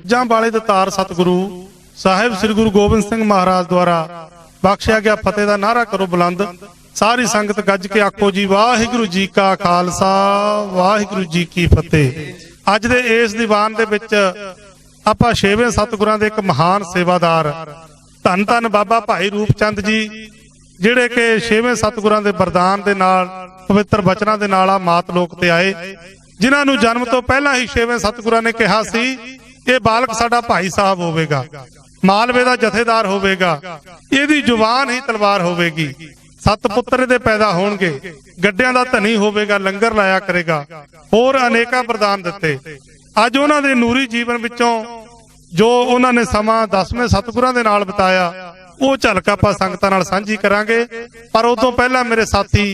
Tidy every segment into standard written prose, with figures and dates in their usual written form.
ਜਾਂ ਵਾਲੇ ਦਤਾਰ सतगुरु साहिब श्री गुरु गोबिंद सिंह महाराज द्वारा बख्शिया गया फतेह का नारा करो बुलंद। सारी संगत गज के आखो जी वाहिगुरु जी का खालसा वाहिगुरु जी की फतेह। अज दे इस दीवान दे विच आपां छेवें सतगुरां दे एक महान सेवादार धन धन बाबा भाई रूपचंद जी जिहड़े कि छेवें सतगुरां दे वरदान दे नाल पवित्र बचनां दे नाल मात लोक ते आए, जिन्हां नूं जन्म तो पहलां ही छेवें सतगुरां ने कहा सी ये बालक साडा भाई साहब होवेगा, मालवे दा जथेदार होवेगा, इहदी जुबान ही तलवार होवेगी, 7 पुत्र दे पैदा होणगे, गड्डियां दा धनी होवेगा, लंगर लाया करेगा, होर अनेका वरदान दिते। अज उन्हां दे नूरी जीवन विचों जो उन्हां ने समां 10वें सतगुरां दे नाल बिताया वो झलक आपां संगतां नाल सांझी करांगे। पर उदों पहलां मेरे साथी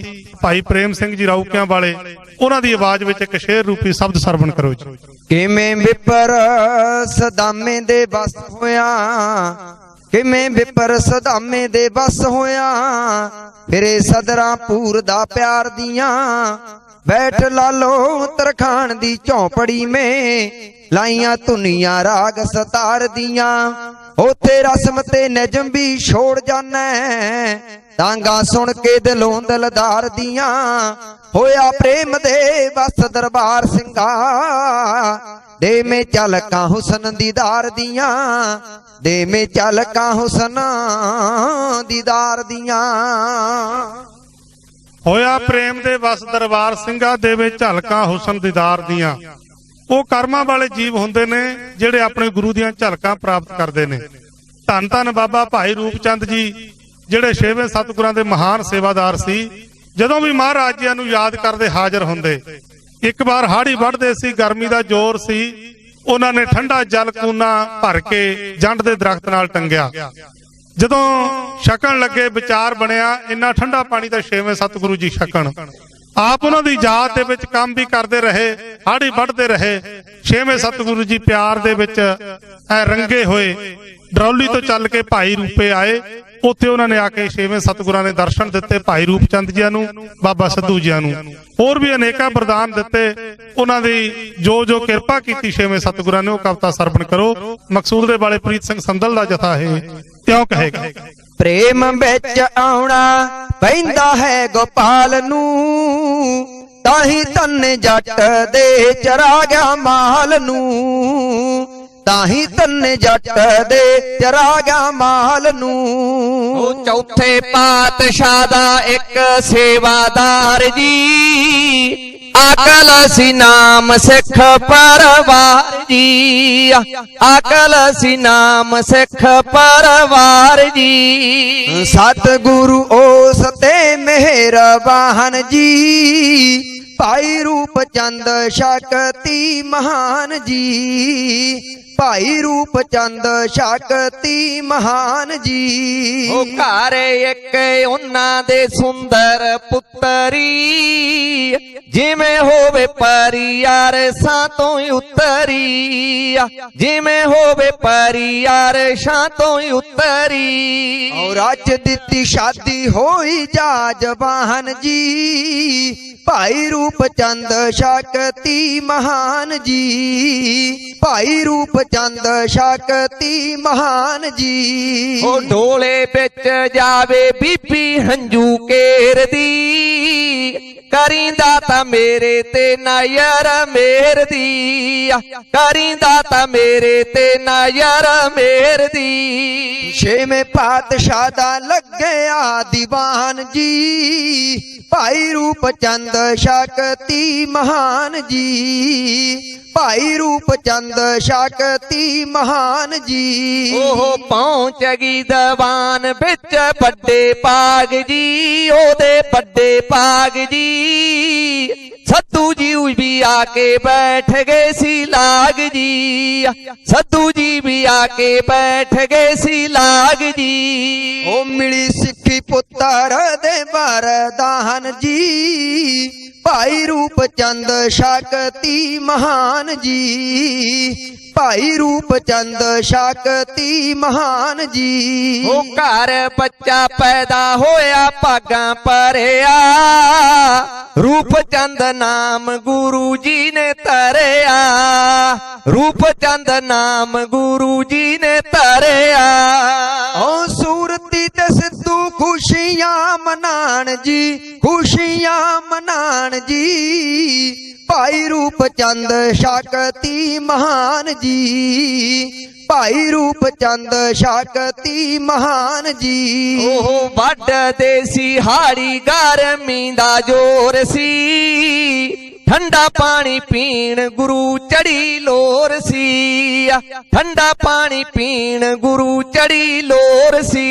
भाई प्रेम सिंह जी राउकियां वाले उन्हां दी आवाज विच एक शेर रूपी शब्द सरवण करो जी। किवें विपर सदामे दे बस होया, किवें विपर सदामे दे बस होया, फिरे सदरां पूर दा प्यार दियां, बैठ लालो तरखान दी चौपड़ी में, लाइया धुनिया राग सतार दियां, ओथे रस्म ते नजम भी छोड़ जाना, तांगा सुन के दिलों दिलदार दियां, होया प्रेम दे बस दरबार सिंगा, दे में झलका हुसन दीदार दियां, दे में झलका हुसन दीदार दियां। होया प्रेम दे बस दरबार सिंगा, देवे झलका हुसन दीदार दियां। वो कर्मां वाले जीव हुंदे ने जिहड़े अपने गुरु दियां झलकां प्राप्त करदे ने। धन धन बाबा भाई रूपचंद जी जिहड़े छेवें सतगुरां दे महान सेवादार सी, जदों भी महाराज जी नूं याद करदे हाਜ਼ਰ हुंदे। एक बार हाड़ी वढ़दे सी, गर्मी दा जोर सी, उन्हां ने ठंडा जल कूना भर के जंड दे दरख्त नाल टंगिया। जदों छकण लगे विचार बनिया इन्ना ठंडा पानी तां छेवें सतगुरु जी छकण। आप उन्हां दी याद दे विच काम भी करदे रहे, हाड़ी वढ़दे रहे। छेवें सतगुरु जी प्यार दे विच रंगे होए डरौली तो चल के भाई रूपे आए। उत्थे उन्होंने आके छेवें सतगुरां ने दर्शन दिते भाई रूपचंद जी नूं, बाबा सिद्धू जी नूं, होर भी अनेका वरदान दिते। उन्हां दी जो जो किरपा कीती छेवें सतगुरां ने, वो कविता सरवण करो। मकसूद दे वाले प्रीत सिंह संदल दा जथा है क्यों कहेगा। प्रेम बिच आउणा पैंदा है गोपाल नूं, ताही धन जट दे चरा गया माल नूं, ताही धन जट दे चरा गया माल नूं। चौथे पातशाह दा एक सेवादार जी, अकल सी नाम सिख परवार जी, अकल सी नाम सिख परवार जी। सतगुरु ओस ते मेहरबान जी, भाई रूपचंद शक्ति महान जी, भाई रूपचंद शक्ति महान जी। ओ घर एक उन्हां दे सुंदर पुत्तरी, जिवें होवे परी अरसां तो उतरी, जिवें होवे परी अरसां तो उतरी। और अज दिती शादी होई जा जवान जी, भाई रूपचंद शक्ति महान जी, भाई रूपचंद शक्ति महान जी। ओ ढोले बिच जावे बीबी हंजू केर दी, करींदा ता मेरे ते नायर मेर दी, करींदा ता मेरे ते नायर मेर दी। छेवें पातशाह दा लग्या दीवान जी, भाई रूपचंद शक्ति महान जी, भाई रूपचंद शक्ति महान जी। ओह पहुंच गई दीवान बिच बड़े पाग जी, ओदे बड़े पाग जी। सत्तू जी भी आके बैठ गए सी लाग जी, सत्तू जी भी आके बैठ गए सी लाग जी। ओ मिली सिक्खी पुत्तर दे वरदान जी, भाई रूपचंद शक्ति महान जी, ਭਾਈ ਰੂਪ ਚੰਦ ਸ਼ਕਤੀ ਮਹਾਨ ਜੀ। ਉਹ ਘਰ ਬੱਚਾ ਪੈਦਾ ਹੋਇਆ ਭਾਗਾਂ ਭਰਿਆ, ਰੂਪ ਚੰਦ ਨਾਮ ਗੁਰੂ ਜੀ ਨੇ ਧਰਿਆ, ਰੂਪ ਚੰਦ ਨਾਮ ਗੁਰੂ ਜੀ ਨੇ ਧਰਿਆ। ਓ ਸੂਰਤੀ ਤੇ ਸਿੱਧੂ ਖੁਸ਼ੀਆਂ ਮਨਾਣ ਜੀ, ਖੁਸ਼ੀਆਂ ਮਨਾਣ ਜੀ। ਭਾਈ ਰੂਪ ਚੰਦ ਸ਼ਕਤੀ ਮਹਾਨ ਜੀ, ਭਾਈ ਰੂਪ ਚੰਦ ਸ਼ਕਤੀ ਮਹਾਨ ਜੀ। ਉਹ ਵੱਢਦੇ ਸੀ ਹਾੜੀ ਗਰਮੀ ਦਾ ਜ਼ੋਰ ਸੀ, ਠੰਡਾ ਪਾਣੀ ਪੀਣ ਗੁਰੂ ਚੜੀ ਲੋਰ ਸੀ, ਠੰਡਾ ਪਾਣੀ ਪੀਣ ਗੁਰੂ ਚੜੀ ਲੋਰ ਸੀ।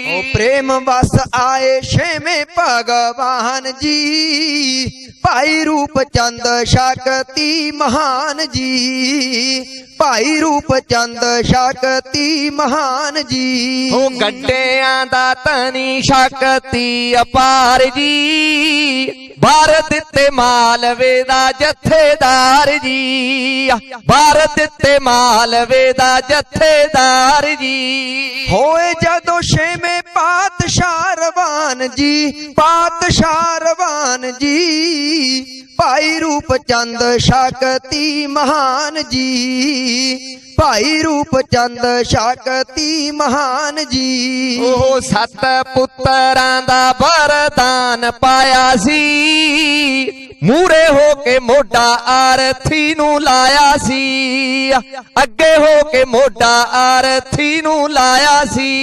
ਉਹ ਪ੍ਰੇਮ ਵਸ ਆਏ ਛੇਵੇਂ ਭਗਵਾਨ ਜੀ, ਭਾਈ ਰੂਪ ਚੰਦ ਸ਼ਕਤੀ ਮਹਾਨ ਜੀ, ਭਾਈ ਰੂਪ ਚੰਦ ਸ਼ਕਤੀ ਮਹਾਨ ਜੀ। ਉਹ ਗੱਡਿਆਂ ਦਾ ਧਨੀ ਸ਼ਕਤੀ ਅਪਾਰ ਜੀ, ਭਾਰਤ ਦਿੱਤੇ ਮਾਲਵੇ ਦਾ ਜਥੇਦਾਰ ਜੀ, ਭਾਰਤ ਦਿੱਤੇ ਮਾਲਵੇ ਦਾ ਜਥੇਦਾਰ ਜੀ। ਹੋਏ ਜਦੋਂ ਛੇਵੇਂ ਪਾਤਸ਼ਾਹ ਰਵਾਨ ਜੀ, ਪਾਤਸ਼ਾਹ ਰਵਾਨ ਜੀ। ਭਾਈ ਰੂਪ ਚੰਦ ਸ਼ਕਤੀ ਮਹਾਨ ਜੀ, ਭਾਈ ਰੂਪ ਚੰਦ ਸ਼ਕਤੀ ਮਹਾਨ ਜੀ। ਉਹ 7 ਪੁੱਤਰਾਂ ਦਾ ਵਰਦਾਨ ਪਾਇਆ ਸੀ, ਮੂਰੇ ਹੋ ਕੇ ਮੋਢਾ ਆਰਥੀ ਨੂੰ ਲਾਇਆ ਸੀ, ਅੱਗੇ ਹੋ ਕੇ ਮੋਢਾ ਆਰਥੀ ਨੂੰ ਲਾਇਆ ਸੀ।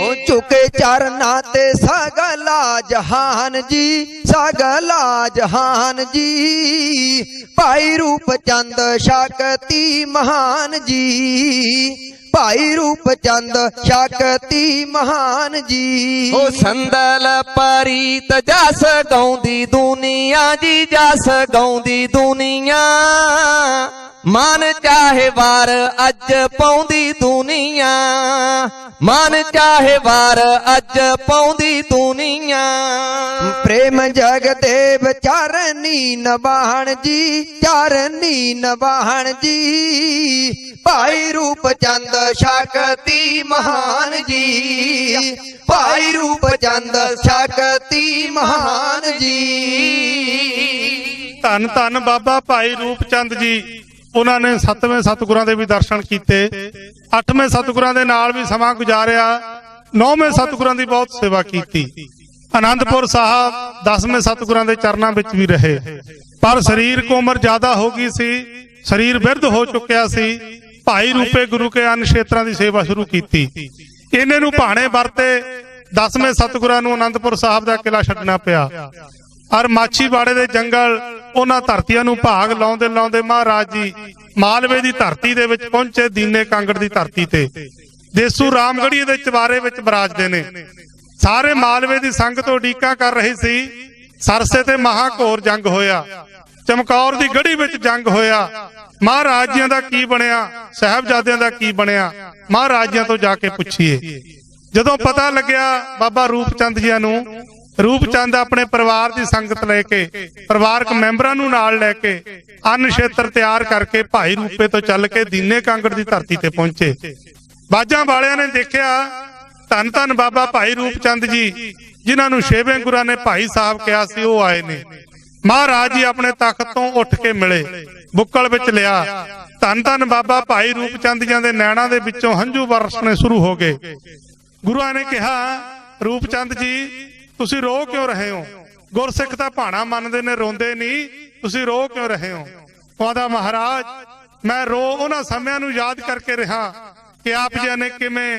ਉਹ ਝੁਕੇ ਚਰਨਾਂ ਤੇ ਸਗਲਾ ਜਹਾਨ ਜੀ, ਸਗਲਾ ਜਹਾਨ ਜੀ। ਭਾਈ ਰੂਪ ਚੰਦ ਸ਼ਕਤੀ ਮਹਾਨ ਜੀ, ਭਾਈ ਰੂਪ ਚੰਦ ਸ਼ਕਤੀ ਮਹਾਨ ਜੀ। ਉਹ ਸੰਦਲ ਪਰੀਤ ਜਸ ਗਾਉਂਦੀ ਦੁਨੀਆ ਜੀ, ਜਸ ਗਾਉਂਦੀ ਦੁਨੀਆ। ਮਨ ਚਾਹੇ ਵਾਰ ਅੱਜ ਪਾਉਂਦੀ ਦੁਨੀਆ, ਮਨ ਚਾਹੇ ਵਾਰ ਅੱਜ ਪਾਉਂਦੀ ਦੁਨੀਆ। ਪ੍ਰੇਮ ਜਗਦੇਵ ਚਰਨੀ ਨਵਾਹਣ ਜੀ, ਚਰਨੀ ਨਵਾਹਣ ਜੀ। ਭਾਈ ਰੂਪ ਚੰਦ ਸ਼ਕਤੀ ਮਹਾਨ ਜੀ, ਭਾਈ ਰੂਪ ਚੰਦ ਸ਼ਕਤੀ ਮਹਾਨ ਜੀ। ਧੰਨ ਧੰਨ ਬਾਬਾ ਭਾਈ ਰੂਪ ਚੰਦ ਜੀ। ਉਹਨਾਂ ਨੇ 7ਵੇਂ ਸਤਿਗੁਰਾਂ ਦੇ ਵੀ ਦਰਸ਼ਨ ਕੀਤੇ, 8ਵੇਂ ਸਤਿਗੁਰਾਂ ਦੇ ਨਾਲ ਵੀ ਸਮਾਂ ਗੁਜ਼ਾਰਿਆ, 9ਵੇਂ ਸਤਿਗੁਰਾਂ ਦੀ ਬਹੁਤ ਸੇਵਾ ਕੀਤੀ। ਆਨੰਦਪੁਰ ਸਾਹਿਬ 10ਵੇਂ ਸਤਿਗੁਰਾਂ ਦੇ ਚਰਨਾਂ ਵਿੱਚ ਵੀ ਰਹੇ, ਪਰ ਸਰੀਰਕ ਉਮਰ ਜ਼ਿਆਦਾ ਹੋ ਗਈ ਸੀ, ਸਰੀਰ ਬਿਰਧ ਹੋ ਚੁੱਕਿਆ ਸੀ। ਭਾਈ ਰੂਪੇ ਗੁਰੂ ਕੇ ਅੰਨ ਖੇਤਰਾਂ ਦੀ ਸੇਵਾ ਸ਼ੁਰੂ ਕੀਤੀ। ਇਹਨੇ ਨੂੰ ਭਾਣੇ ਵਰਤੇ 10ਵੇਂ ਸਤਿਗੁਰਾਂ ਨੂੰ ਆਨੰਦਪੁਰ ਸਾਹਿਬ ਦਾ ਕਿਲਾ ਛੱਡਣਾ ਪਿਆ। ਔਰ ਮਾਛੀਵਾੜੇ ਦੇ ਜੰਗਲ ਉਹਨਾਂ ਧਰਤੀਆਂ ਨੂੰ ਭਾਗ ਲਾਉਂਦੇ ਲਾਉਂਦੇ ਮਹਾਰਾਜ ਜੀ ਮਾਲਵੇ ਦੀ ਧਰਤੀ ਦੇ ਵਿੱਚ ਪਹੁੰਚੇ, ਦੀਨੇ ਕਾਂਗੜ ਦੀ ਧਰਤੀ ਤੇ। ਦੇਸੂ ਰਾਮਗੜੀਏ ਦੇ ਚਵਾਰੇ ਵਿੱਚ ਬਰਾਜਦੇ ਨੇ। ਸਾਰੇ ਮਾਲਵੇ ਦੀ ਸੰਗਤ ਉਡੀਕਾਂ ਕਰ ਰਹੀ ਸੀ। ਸਰਸੇ ਤੇ ਮਹਾਘੋਰ ਜੰਗ ਹੋਇਆ, ਚਮਕੌਰ ਦੀ ਗੜੀ ਵਿੱਚ ਜੰਗ ਹੋਇਆ। ਮਹਾਰਾਜਿਆਂ ਦਾ ਕੀ ਬਣਿਆ, ਸਾਹਿਬਜ਼ਾਦਿਆਂ ਦਾ ਕੀ ਬਣਿਆ, ਮਹਾਰਾਜਿਆਂ ਤੋਂ ਜਾ ਕੇ ਪੁੱਛੀਏ। ਜਦੋਂ ਪਤਾ ਲੱਗਿਆ ਬਾਬਾ ਰੂਪ ਚੰਦ ਜੀਆਂ ਨੂੰ, ਰੂਪ ਚੰਦ ਆਪਣੇ ਪਰਿਵਾਰ ਦੀ ਸੰਗਤ ਲੈ ਕੇ, ਪਰਿਵਾਰਕ ਮੈਂਬਰਾਂ ਨੂੰ ਨਾਲ ਲੈ ਕੇ ਅੰਨ ਖੇਤਰ ਤਿਆਰ ਕਰਕੇ ਭਾਈ ਰੂਪੇ ਤੋਂ ਚੱਲ ਕੇ ਦੀਨੇ ਕਾਂਗੜ ਦੀ ਧਰਤੀ ਤੇ ਪਹੁੰਚੇ। ਬਾਜਾਂ ਵਾਲਿਆਂ ਨੇ ਦੇਖਿਆ ਧੰਨ ਧੰਨ ਬਾਬਾ ਭਾਈ ਰੂਪ ਚੰਦ ਜੀ, ਜਿਨ੍ਹਾਂ ਨੂੰ ਛੇਵੇਂ ਗੁਰਾਂ ਨੇ ਭਾਈ ਸਾਹਿਬ ਕਿਹਾ ਸੀ, ਉਹ ਆਏ ਨੇ। ਮਹਾਰਾਜ ਜੀ ਆਪਣੇ ਤਖਤ ਤੋਂ ਉੱਠ ਕੇ ਮਿਲੇ, ਬੁੱਕਲ ਵਿੱਚ ਲਿਆ। ਧੰਨ ਧੰਨ ਬਾਬਾ ਭਾਈ ਰੂਪ ਚੰਦ ਜੀਆਂ ਦੇ ਨੈਣਾਂ ਦੇ ਵਿੱਚੋਂ ਹੰਝੂ ਵਰਸਣੇ ਸ਼ੁਰੂ ਹੋ ਗਏ। ਗੁਰੂਆਂ ਨੇ ਕਿਹਾ, ਰੂਪ ਚੰਦ ਜੀ ਤੁਸੀਂ ਰੋ ਕਿਉਂ ਰਹੇ ਹੋ? ਗੁਰਸਿੱਖ ਤਾਂ ਭਾਣਾ ਮੰਨਦੇ ਨੇ, ਰੋਂਦੇ ਨਹੀਂ, ਤੁਸੀਂ ਰੋ ਕਿਉਂ ਰਹੇ ਹੋ? ਕਹਿੰਦਾ ਮਹਾਰਾਜ ਮੈਂ ਰੋ ਉਹਨਾਂ ਸਮਿਆਂ ਨੂੰ ਯਾਦ ਕਰਕੇ ਰਿਹਾ ਕਿ ਆਪ ਜੀ ਨੇ ਕਿਵੇਂ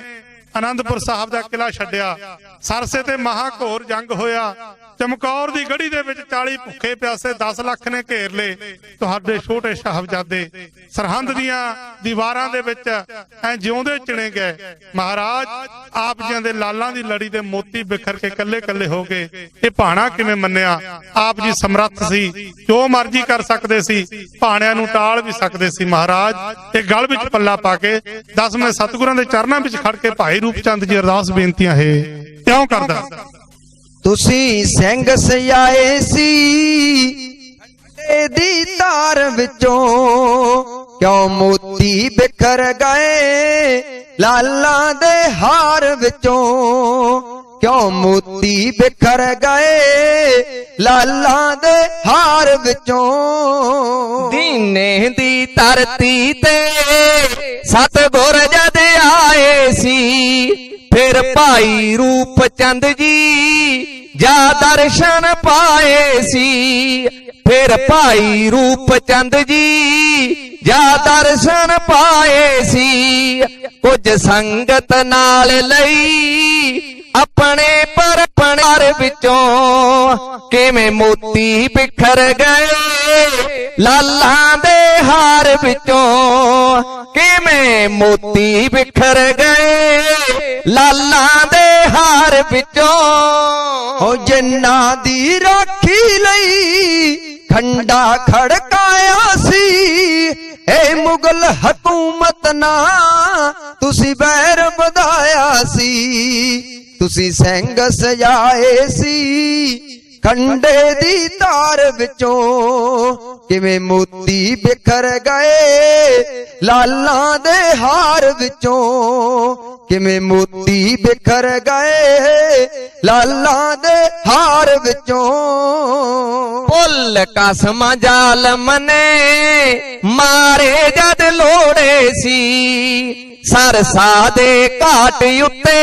ਆਨੰਦਪੁਰ ਸਾਹਿਬ ਦਾ ਕਿਲਾ ਛੱਡਿਆ। ਸਰਸੇ ਤੇ ਮਹਾਘੋਰ ਜੰਗ ਹੋਇਆ, ਚਮਕੌਰ ਦੀ ਗੜੀ ਦੇ ਵਿੱਚ 40 ਭੁੱਖੇ ਪਿਆਸੇ 10 ਲੱਖ ਨੇ ਘੇਰ ਲਏ। ਤੁਹਾਡੇ ਛੋਟੇ ਸਾਹਿਬਜ਼ਾਦੇ ਸਰਹੰਦ ਦੀਆਂ ਦੀਵਾਰਾਂ ਦੇ ਵਿੱਚ ਐ ਜਿਉਂਦੇ ਚਿਣੇ ਗਏ। ਮਹਾਰਾਜ ਆਪ ਜੀਆਂ ਦੇ ਲਾਲਾਂ ਦੀ ਲੜੀ ਦੇ ਮੋਤੀ ਬਿਖਰ ਕੇ ਕੱਲੇ ਕੱਲੇ ਹੋ ਗਏ। ਇਹ ਭਾਣਾ ਕਿਵੇਂ ਮੰਨਿਆ? ਆਪ ਜੀ ਸਮਰੱਥ ਸੀ, ਜੋ ਮਰਜ਼ੀ ਕਰ ਸਕਦੇ ਸੀ, ਭਾਣਿਆਂ ਨੂੰ ਟਾਲ ਵੀ ਸਕਦੇ ਸੀ। ਮਹਾਰਾਜ ਇਹ ਗਲ ਵਿੱਚ ਪੱਲਾ ਪਾ ਕੇ 10ਵੇਂ ਸਤਿਗੁਰਾਂ ਦੇ ਚਰਨਾਂ ਵਿੱਚ ਖੜ ਕੇ ਭਾਈ ਰੂਪ ਚੰਦ ਜੀ ਅਰਦਾਸ ਬੇਨਤੀਆਂ ਹੈ ਕਿਉਂ ਕਰਦਾ? ਤੁਸੀਂ ਸਿੰਘ ਸਜਾਏ ਸੀ ਦੀ ਧਾਰ ਵਿੱਚੋਂ, ਕਿਉਂ ਮੋਤੀ ਬਿਖਰ ਗਏ ਲਾਲਾਂ ਦੇ ਹਾਰ ਵਿੱਚੋਂ, ਕਿਉਂ ਮੋਤੀ ਬਿਖਰ ਗਏ ਲਾਲਾਂ ਦੇ ਹਾਰ ਵਿੱਚੋਂ। ਦੀਨੇ ਦੀ ਧਰਤੀ ਤੇ ਸਤਿਗੁਰ ਜਦ ਆਏ ਸੀ, ਫਿਰ ਭਾਈ ਰੂਪ ਚੰਦ ਜੀ ਜਾ ਦਰਸ਼ਨ ਪਾਏ ਸੀ, ਫਿਰ ਭਾਈ ਰੂਪ ਚੰਦ ਜੀ ਜਾ ਦਰਸ਼ਨ ਪਾਏ ਸੀ। ਕੁਝ ਸੰਗਤ ਨਾਲ ਲਈ ਆਪਣੇ ਪਰਪਣਾਰ ਵਿੱਚੋਂ, ਕਿਵੇਂ ਮੋਤੀ ਬਿਖਰ ਗਏ ਲਾਲਾਂ ਦੇ ਹਾਰ ਵਿੱਚੋਂ, ਕਿਵੇਂ ਮੋਤੀ ਬਿਖਰ ਗਏ ਲਾਲਾਂ ਦੇ ਹਾਰ ਵਿੱਚੋਂ। ਹੋ ਜਿਨ੍ਹਾਂ ਦੀ ਰਾਖੀ ਲਈ ਖੰਡਾ ਖੜਕਾਇਆ ਸੀ, ਏ ਮੁਗਲ ਹਕੂਮਤ ਨਾ ਤੁਸੀਂ ਬੈਰ ਵਧਾਇਆ ਸੀ, ਤੁਸੀਂ ਸਿੰਘ ਸਜਾਏ ਸੀ ਖੰਡੇ ਦੀ ਧਾਰ ਵਿੱਚੋਂ, ਕਿਵੇਂ ਮੋਤੀ ਬਿਖਰ ਗਏ ਲਾਲਾਂ ਦੇ ਹਾਰ ਵਿੱਚੋਂ, ਕਿਵੇਂ ਮੋਤੀ ਬਿਖਰ ਗਏ ਲਾਲਾਂ ਦੇ ਹਾਰ ਵਿੱਚੋਂ। ਭੁੱਲ ਕਸਮ ਜ਼ਾਲਮ ਨੇ ਮਾਰੇ ਜਦ ਲੋੜੇ ਸੀ, ਸਰਸਾ ਦੇ ਘਾਟ ਉੱਤੇ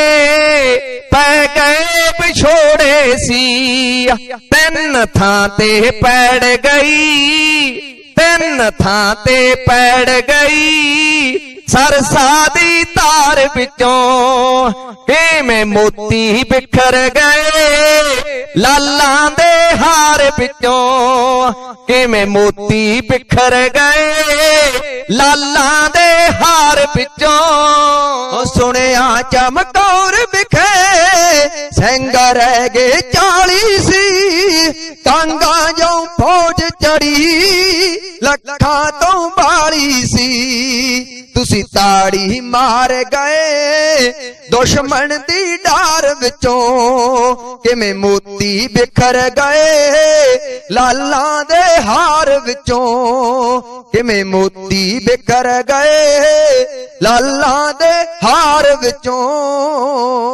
ਪੈ ਗਏ ਵਿਛੋੜੇ ਸੀ। ਤਿੰਨ ਥਾਂ ਤੇ ਪੈੜ ਗਈ, ਤਿੰਨ ਥਾਂ ਤੇ ਪੈੜ ਗਈ ਸਰਸਾ ਦੀ ਧਾਰ ਵਿੱਚੋਂ, ਕਿਵੇਂ ਮੋਤੀ ਬਿਖਰ ਗਏ ਲਾਲਾਂ ਦੇ ਹਾਰ ਵਿੱਚੋਂ, ਕਿਵੇਂ ਮੋਤੀ ਬਿਖਰ ਗਏ ਲਾਲਾਂ ਦੇ ਹਾਰ ਵਿੱਚੋਂ। ਸੁਣਿਆ ਚਮਕੌਰ ਵਿਖੇ ਸਿੰਘ ਰਹਿ ਗਏ 40 ਸੀ, ਕਾਂਗਾ ਜੋ ਫੌਜ ਚੜੀ ਲੱਖਾਂ ਤੋਂ ਬਾਲੀ ਸੀ, ਤੁਸੀਂ ਤਾੜੀ ਮਾਰ ਗਏ ਦੁਸ਼ਮਣ ਦੀ ਡਾਰ ਵਿੱਚੋਂ, ਕਿਵੇਂ ਮੋਤੀ ਬਿਖਰ ਗਏ ਲਾਲਾਂ ਦੇ ਹਾਰ ਵਿੱਚੋਂ, ਕਿਵੇਂ ਮੋਤੀ ਬਿਖਰ ਗਏ ਲਾਲਾਂ ਦੇ ਹਾਰ ਵਿੱਚੋਂ।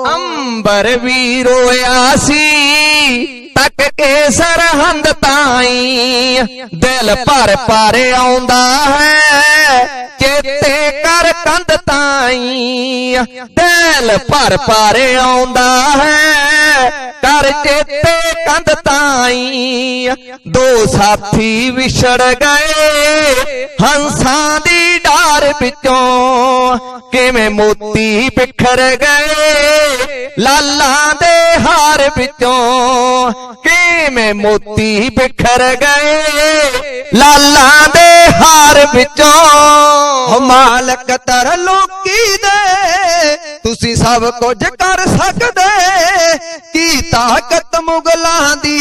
ਅੰਬਰ ਵੀ ਰੋਇਆ ਸੀ ਤੱਕ ਕੇ ਸਰਹੰਦ ਤਾਈ, ਦਿਲ ਭਰ ਭਰ ਆਉਂਦਾ ਹੈ ਚੇਤੇ ਕਰ ਕੰਧ ਤਾਈ, ਦਿਲ ਭਰ ਭਰ ਆਉਂਦਾ ਹੈ ਕਰ ਚੇਤੇ ਕੰਧ ਤਾਈ। ਦੋ ਸਾਥੀ ਵਿਛੜ ਗਏ ਹੰਸਾਂ ਦੀ ਡਾਰ ਵਿੱਚੋਂ, ਕਿਵੇਂ ਮੋਤੀ ਬਿਖਰ ਗਏ ਲਾਲਾਂ ਦੇ ਹਾਰ ਵਿੱਚੋਂ, ਕਿਵੇਂ ਮੋਤੀ ਬਿਖਰ ਗਏ ਲਾਲਾਂ ਦੇ ਹਾਰ ਵਿੱਚੋਂ। ਮਾਲਕ ਤਰ ਲੋਕੀ ਦੇ ਤੁਸੀਂ ਸਭ ਕੁਝ ਕਰ ਸਕਦੇ, ਕੀ ਤਾਕਤ ਮੁਗਲਾਂ ਦੀ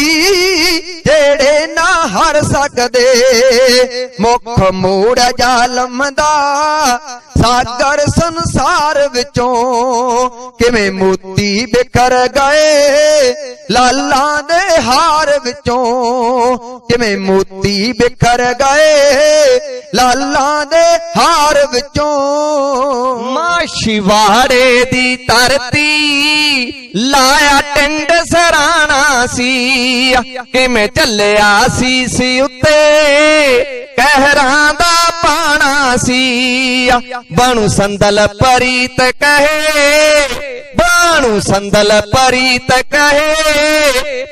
ਜਿਹੜੇ ਨਾ ਹਰ ਸਕਦੇ, ਮੁੱਖ ਮੋੜ ਜ਼ਾਲਮ ਦਾ ਸਾਗਰ ਸੰਸਾਰ ਵਿੱਚੋਂ, ਕਿਵੇਂ ਮੋਤੀ ਬਿਖਰ ਗਏ ਲਾਲਾਂ ਦੇ ਹਾਰ ਵਿੱਚੋਂ, ਕਿਵੇਂ ਮੋਤੀ ਬਿਖਰ ਗਏ ਲਾਲਾਂ ਦੇ ਹਾਰ ਵਿੱਚੋਂ। ਮਾਛੀਵਾੜੇ ਦੀ ਧਰਤੀ ਲਾਇਆ ਟਿੰਡ ਸਰਾਣਾ ਸੀ, ਕਿਵੇਂ ਚੱਲਿਆ ਸੀ ਉੱਤੇ ਕਹਿਰਾਂ ਦਾ ਪਾਣਾ ਸੀ। ਬਣੂ ਸੰਦਲ ਪਰੀਤ ਕਹੇ, ਬਣੂ ਸੰਦਲ ਪਰੀਤ ਕਹੇ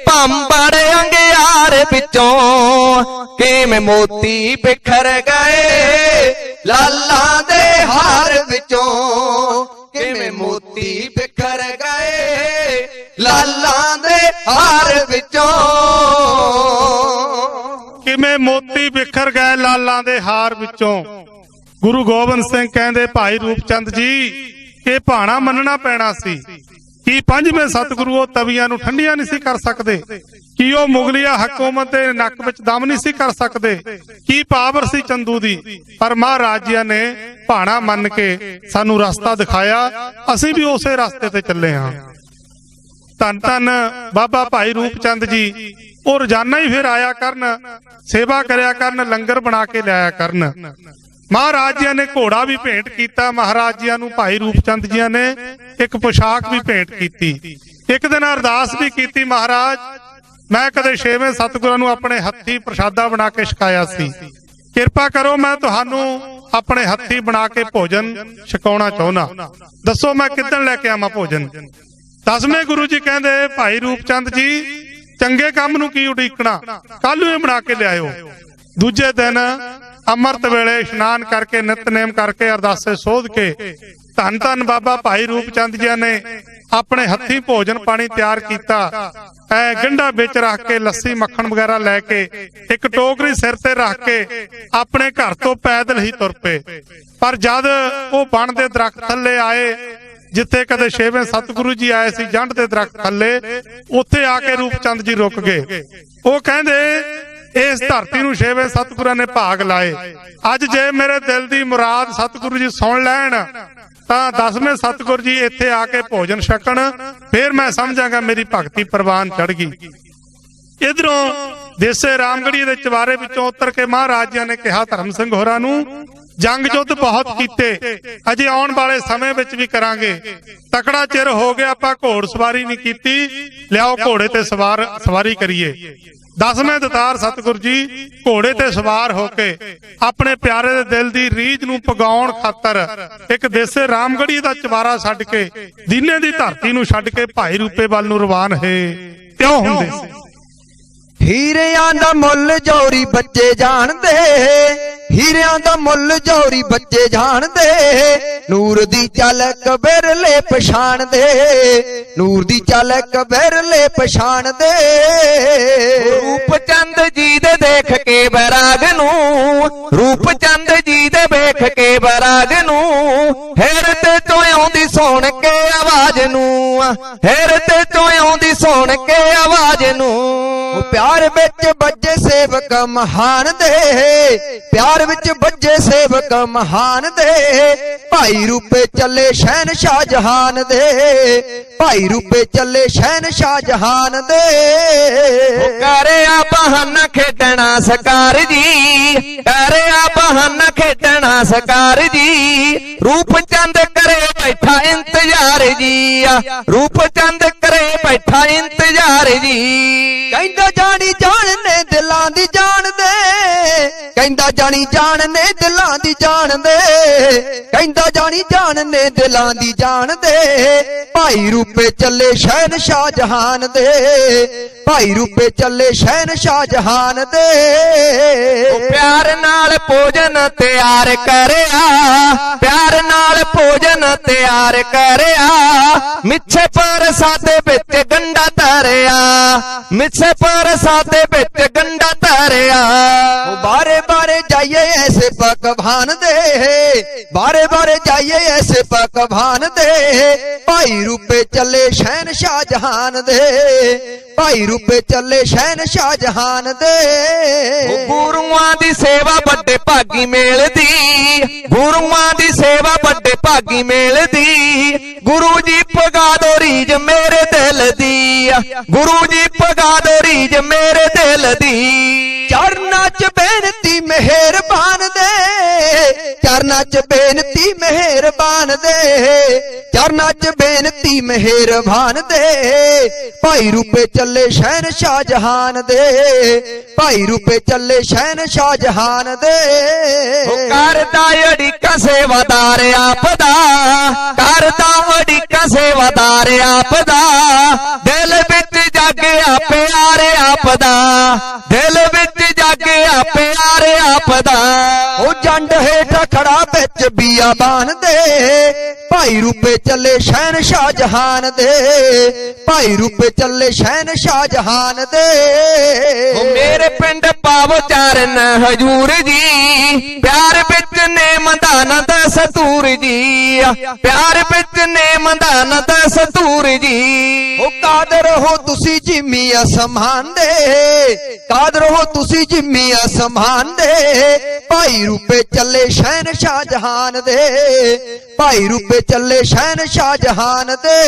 ਭਾਂਬੜ ਅੰਗਿਆਰ ਵਿੱਚੋਂ, ਕਿਵੇਂ ਮੋਤੀ ਬਿਖਰ ਗਏ ਲਾਲਾਂ ਦੇ ਹਾਰ ਵਿੱਚੋਂ, ਕਿਵੇਂ ਮੋਤੀ ਬਿਖਰ ਗਏ ਲਾਲਾਂ ਦੇ ਹਾਰ ਵਿੱਚੋਂ। ਕਿਵੇਂ ਮੋਤੀ ਬਿਖਰ ਗਏ ਲਾਲਾਂ ਦੇ ਹਾਰ ਵਿੱਚੋਂ। ਗੁਰੂ ਗੋਬਿੰਦ ਸਿੰਘ ਕਹਿੰਦੇ ਭਾਈ ਰੂਪਚੰਦ ਜੀ ਕਿ ਭਾਣਾ ਮੰਨਣਾ ਪੈਣਾ ਸੀ, ਕੀ ਪੰਜਵੇਂ ਸਤਿਗੁਰੂ ਉਹ ਤਵੀਆਂ ਨੂੰ ਠੰਡੀਆਂ ਨਹੀਂ ਸੀ ਕਰ ਸਕਦੇ, ਕੀ ਉਹ ਮੁਗਲਿਆ ਹਕੂਮਤ ਦੇ ਨੱਕ ਵਿੱਚ ਦਮ ਨਹੀਂ ਸੀ ਕਰ ਸਕਦੇ, ਕੀ ਪਾਵਰ ਸੀ ਚੰਦੂ ਦੀ। ਪਰ ਮਹਾਰਾਜ ਜੀ ਨੇ ਭਾਣਾ ਮੰਨ ਕੇ ਸਾਨੂੰ ਰਸਤਾ ਦਿਖਾਇਆ, ਅਸੀਂ ਵੀ ਉਸੇ ਰਸਤੇ ਤੇ ਚੱਲੇ ਹਾਂ। ਧੰਨ ਧੰਨ ਬਾਬਾ ਭਾਈ ਰੂਪਚੰਦ ਜੀ, ਉਹ ਰੋਜ਼ਾਨਾ ਹੀ ਫਿਰ ਆਇਆ ਕਰਨ, ਸੇਵਾ ਕਰਿਆ ਕਰਨ, ਲੰਗਰ ਬਣਾ ਕੇ ਲਿਆਇਆ ਕਰਨ। महाराज जी ने घोड़ा भी भेंट किया। महाराज जी नूं भाई रूपचंद जी ने एक पोशाक भी भेंट की। एक दिन अरदास भी की, महाराज मैं कदे छेवें सतगुरां नूं अपने हत्थी प्रसादा बना के छकाया सी, किरपा करो मैं तुहानूं अपने हत्थी बना के भोजन छकाउणा चाहुंदा, दसो मैं किदन लैके आवां भोजन। 10वें गुरु जी कहंदे भाई रूपचंद जी चंगे काम नूं की उडीकना, कल ही बना के लिआओ। दूजे दिन अमृत वेले इशनान करके नितनेम करके अरदासे सोध के धन धन बाबा भाई रूपचंद जी ने अपने हथी भोजन पानी तैयार किया। गंढा बिच रख के लस्सी मक्खन वगैरह लैके एक टोकरी सिर ते रख के अपने घर तो पैदल ही तुर पे। पर जद वो बण दे दरख्त थल्ले आए जिथे कदे छेवें सतगुरु जी आए सी जंड दे दरख्त थल्ले, उत्थे आके रूपचंद जी रुक गए। वो कहंदे इस धरती नूं छेवें सतगुरां ने भाग लाए, अज जे मेरे दिल दी मुराद सतगुरु जी सुन लैण तां 10वें सतगुरु जी इत्थे आके भोजन छकण, फिर मैं समझांगा मेरी भगती प्रवान चढ़ गई। इधरों देसे रामगढ़ी दे चवारे विचों उतर के महाराज जी ने कहा धर्म सिंह होरां नूं जंग युद्ध बहुत कीते, अजे आउण वाले समय विच भी करांगे, तकड़ा चिर हो गया आपां घोड़ सवारी नहीं कीती, लिआओ घोड़े ते सवारी करिए। 10वें दतार सतगुरु जी घोड़े ते सवार होके अपने प्यारे दे दिल दी रीझ नूं पगाउण खातर एक देसे रामगढ़ी दा चवारा छड्ड के दीने दी धरती नूं छड्ड के भाई रूपे वाल नूं रवान है क्यों हुंदे सी। हीरियां दा मुੱਲ जौरी बच्चे जाणदे, हीरियां दा मुੱਲ जौरी बच्चे जाणदे, नूर दी झलक बिरले पछाणदे, नूर दी झलक बिरले पछाणदे। रूपचंद जी दे देख के बैराग नूं, रूपचंद जी दे देख के बैराग नूं, हैरत चों आउंदी सुण के आवाज नूं, हैरत चों आउंदी सुण के आवाज नूं। प्यार विच बज्जे सेवक महान दे, प्यार विच बज्जे सेवक महान दे, भाई रूपे चले शहनशाह जहान दे, भाई रूपे चले शहनशाह जहान दे। करे आ बहाना खेडना सकार जी, करे आ बहाना खेडना सकार जी, रूपचंद करे बैठा इंतजार जी, रूपचंद करे बैठा इंतजार जी। कहंदा जानी जान ने दिलां दी जान दे, कहंदा जानी जान ने दिलां दी जान दे, कहंदा जानी जान ने दिलां दी जान दे, भाई रूपे चले शहनशाह जहान दे, भाई रूपे चले शहनशाह जहान दे। प्यार नाल भोजन तैयार करया, प्यार नाल भोजन तैयार करया, मिच्छे पर सादे बिच गंडा धरिया, मिच्छे पर सादे बिच गंडा धरिया। बारे बारे जाइए ऐसे पकवान दे, बारे बारे जाइए ऐसे पकवान दे, भाई रूपे चले शहनशाह जहान दे, भाई रूपे चले शहनशाह जहान दे। गुरुआं दी सेवा बड़े भागी मिलदी, गुरुआं दी सेवा बड़े भागी मिलदी, गुरु जी पगा दो रीज मेरे दिल दी, गुरु जी पगा दो रीज मेरे दिल दी। चरना च बेनती मेहरबान दे, चरना च बेनती मेहरबान दे, चरना च बेनती मेहरबान दे, भाई रूपे चले शहनशाह जहान दे, भाई रूपे चले शहनशाह जहान दे। करदा अड़िका सेवादार आपदा, करदा अड़िका सेवादार आपदा, दिल विच जागिया प्यार आपदा, दिल विच जागिया प्यार आपदा। ओ जंड हेठ खड़ा बिच बियाबान दे, भाई रूपे चले शहनशाह जहान दे, भाई रूपे चले शहनशाह जहान दे। मेरे पिंड पावो चरण हजूर जी, प्यार बिच नेम दान दस्तूर जी, प्यार बिच नेम दान दस्तूर जी। ओ कादर ਹੋ ਤੁਸੀਂ ਜਿਮੀ ਅਸਮਾਨ ਦੇ, ਕਾਦਰ ਹੋ ਤੁਸੀਂ ਜਿਮੀ ਅਸਮਾਨ ਦੇ, ਭਾਈ ਰੂਪੇ ਚੱਲੇ ਸ਼ਹਿਨशाह ਜਹਾਨ ਦੇ, ਭਾਈ ਰੂਪੇ ਚੱਲੇ ਸ਼ਹਿਨशाह ਜਹਾਨ ਦੇ।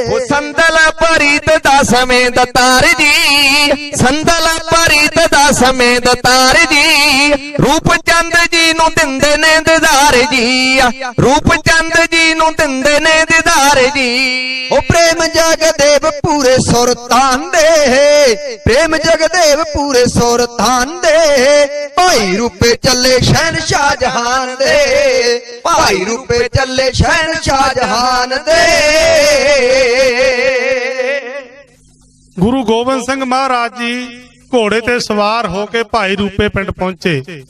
ਉਹ ਸੰਦਲ ਪਰੀਤ ਦਾ ਸਮੇਂ ਦਤਾਰ ਜੀ, ਸੰਦਲ ਪਰੀਤ ਦਾ ਸਮੇਂ ਦਤਾਰ ਜੀ, ਰੂਪ ਚੰਦ ਜੀ ਨੂੰ ਦਿੰਦੇ ਨੇ ਦਿਦਾਰ ਜੀ, ਰੂਪ ਚੰਦ ਜੀ ਨੂੰ ਦਿੰਦੇ ਨੇ ਦਿਦਾਰ ਜੀ। ਉਹ ਪ੍ਰੇਮ ਜਗਦੇਵ ਪੂਰੇ ਸੁਰ ਤਾਨ ਦੇ, ਪ੍ਰੇਮ ਜਗਦੇਵ ਪੂਰੇ ਸੁਰ ਤਾਨ ਦੇ, ਭਾਈ ਰੂਪੇ ਚੱਲੇ ਸ਼ਹਿਨशाह ਜਹਾਨ ਦੇ, ਭਾਈ ਰੂਪੇ ਚੱਲੇ ਸ਼ਹਿਨशाह ਜਹਾਨ ਦੇ। ਗੁਰੂ ਗੋਬਿੰਦ ਸਿੰਘ ਮਹਾਰਾਜ ਜੀ ਘੋੜੇ ਤੇ ਸਵਾਰ ਹੋ ਕੇ ਭਾਈ ਰੂਪੇ ਪਿੰਡ ਪਹੁੰਚੇ।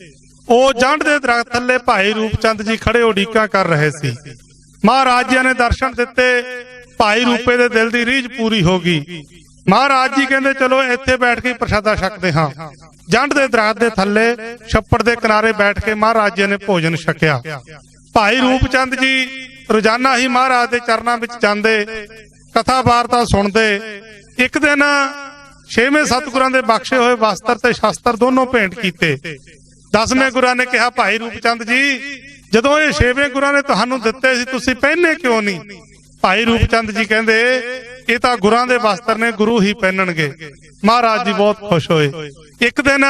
ਉਹ ਜੰਡ ਦੇ ਦਰਖਤ ਥੱਲੇ ਭਾਈ ਰੂਪਚੰਦ ਜੀ ਖੜੇ ਉਡੀਕਾਂ ਕਰ ਰਹੇ ਸੀ। ਮਹਾਰਾਜ ਜੀ ਨੇ ਦਰਸ਼ਨ ਦਿੱਤੇ, ਭਾਈ ਰੂਪੇ ਦੇ ਦਿਲ ਦੀ ਰੀਝ ਪੂਰੀ ਹੋ ਗਈ। ਮਹਾਰਾਜ ਜੀ ਕਹਿੰਦੇ ਚਲੋ ਇੱਥੇ ਬੈਠ ਕੇ ਪ੍ਰਸ਼ਾਦਾ ਛਕਦੇ ਹਾਂ। ਜੰਡ ਦੇ ਦਰਖਤ ਦੇ ਥੱਲੇ ਛੱਪੜ ਦੇ ਕਿਨਾਰੇ ਬੈਠ ਕੇ ਮਹਾਰਾਜ ਜੀ ਨੇ ਭੋਜਨ ਛਕਿਆ। ਭਾਈ ਰੂਪਚੰਦ ਜੀ ਰੋਜ਼ਾਨਾ ਹੀ ਮਹਾਰਾਜ ਦੇ ਚਰਨਾਂ ਵਿੱਚ ਜਾਂਦੇ, ਕਥਾ ਵਾਰਤਾ ਸੁਣਦੇ। ਇੱਕ ਦਿਨ ਛੇਵੇਂ ਸਤਿਗੁਰਾਂ ਦੇ ਬਖਸ਼ੇ ਹੋਏ ਵਸਤਰ ਤੇ ਸ਼ਸਤਰ ਦੋਨੋਂ ਭੇਂਟ ਕੀਤੇ। 10ਵੇਂ ਗੁਰਾਂ ਨੇ ਕਿਹਾ ਭਾਈ ਰੂਪਚੰਦ ਜੀ, ਜਦੋਂ ਇਹ ਛੇਵੇਂ ਗੁਰਾਂ ਨੇ ਤੁਹਾਨੂੰ ਦਿੱਤੇ ਸੀ ਤੁਸੀਂ ਪਹਿਨੇ ਕਿਉਂ ਨਹੀਂ? ਭਾਈ ਰੂਪਚੰਦ ਜੀ ਕਹਿੰਦੇ ਇਹ ਤਾਂ ਗੁਰਾਂ ਦੇ ਵਸਤਰ ਨੇ, ਗੁਰੂ ਹੀ ਪਹਿਨਣਗੇ। ਮਹਾਰਾਜ ਜੀ ਬਹੁਤ ਖੁਸ਼ ਹੋਏ। ਇੱਕ ਦਿਨ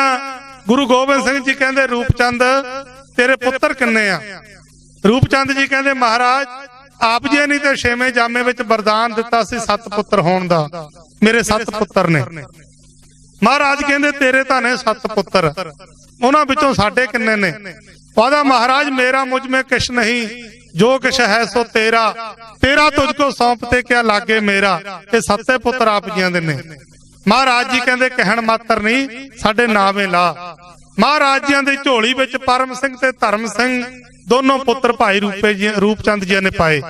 ਗੁਰੂ ਗੋਬਿੰਦ ਸਿੰਘ ਜੀ ਕਹਿੰਦੇ ਰੂਪਚੰਦ ਤੇਰੇ ਪੁੱਤਰ ਕਿੰਨੇ ਆ? ਰੂਪਚੰਦ ਜੀ ਕਹਿੰਦੇ ਮਹਾਰਾਜ ਆਪ ਜੀ ਨੇ ਤੇ ਛੇਵੇਂ ਜਾਮੇ ਵਿੱਚ ਵਰਦਾਨ ਦਿੱਤਾ ਸੀ 7 ਪੁੱਤਰ ਹੋਣ ਦਾ, ਮੇਰੇ 7 ਪੁੱਤਰ ਨੇ। ਮਹਾਰਾਜ ਕਹਿੰਦੇ ਤੇਰੇ ਤਾਂ ਨੇ 7 ਪੁੱਤਰ, ਉਹਨਾਂ ਵਿੱਚੋਂ ਸਾਡੇ ਕਿੰਨੇ ਨੇ? ਵਾਦਾ ਮਹਾਰਾਜ ਮੇਰਾ ਮੁਝ में किश नहीं, जो किश है सो तेरा, तेरा तुझको सौंपते क्या लागे मेरा। ये 7 पुत्र आप जियां दे ने। ਮਹਾਰਾਜ ਜੀ ਕਹਿੰਦੇ ਕਹਿਣ ਮਾਤਰ ਨਹੀਂ, ਸਾਡੇ ਨਾਵੇਂ ਲਾ। ਮਹਾਰਾਜ ਜੀਆਂ ਦੀ ਝੋਲੀ ਵਿੱਚ ਪਰਮ ਸਿੰਘ ਤੇ ਧਰਮ ਸਿੰਘ ਦੋਨੋਂ ਪੁੱਤਰ ਭਾਈ ਰੂਪਚੰਦ ਜੀ ਨੇ ਪਾਏ।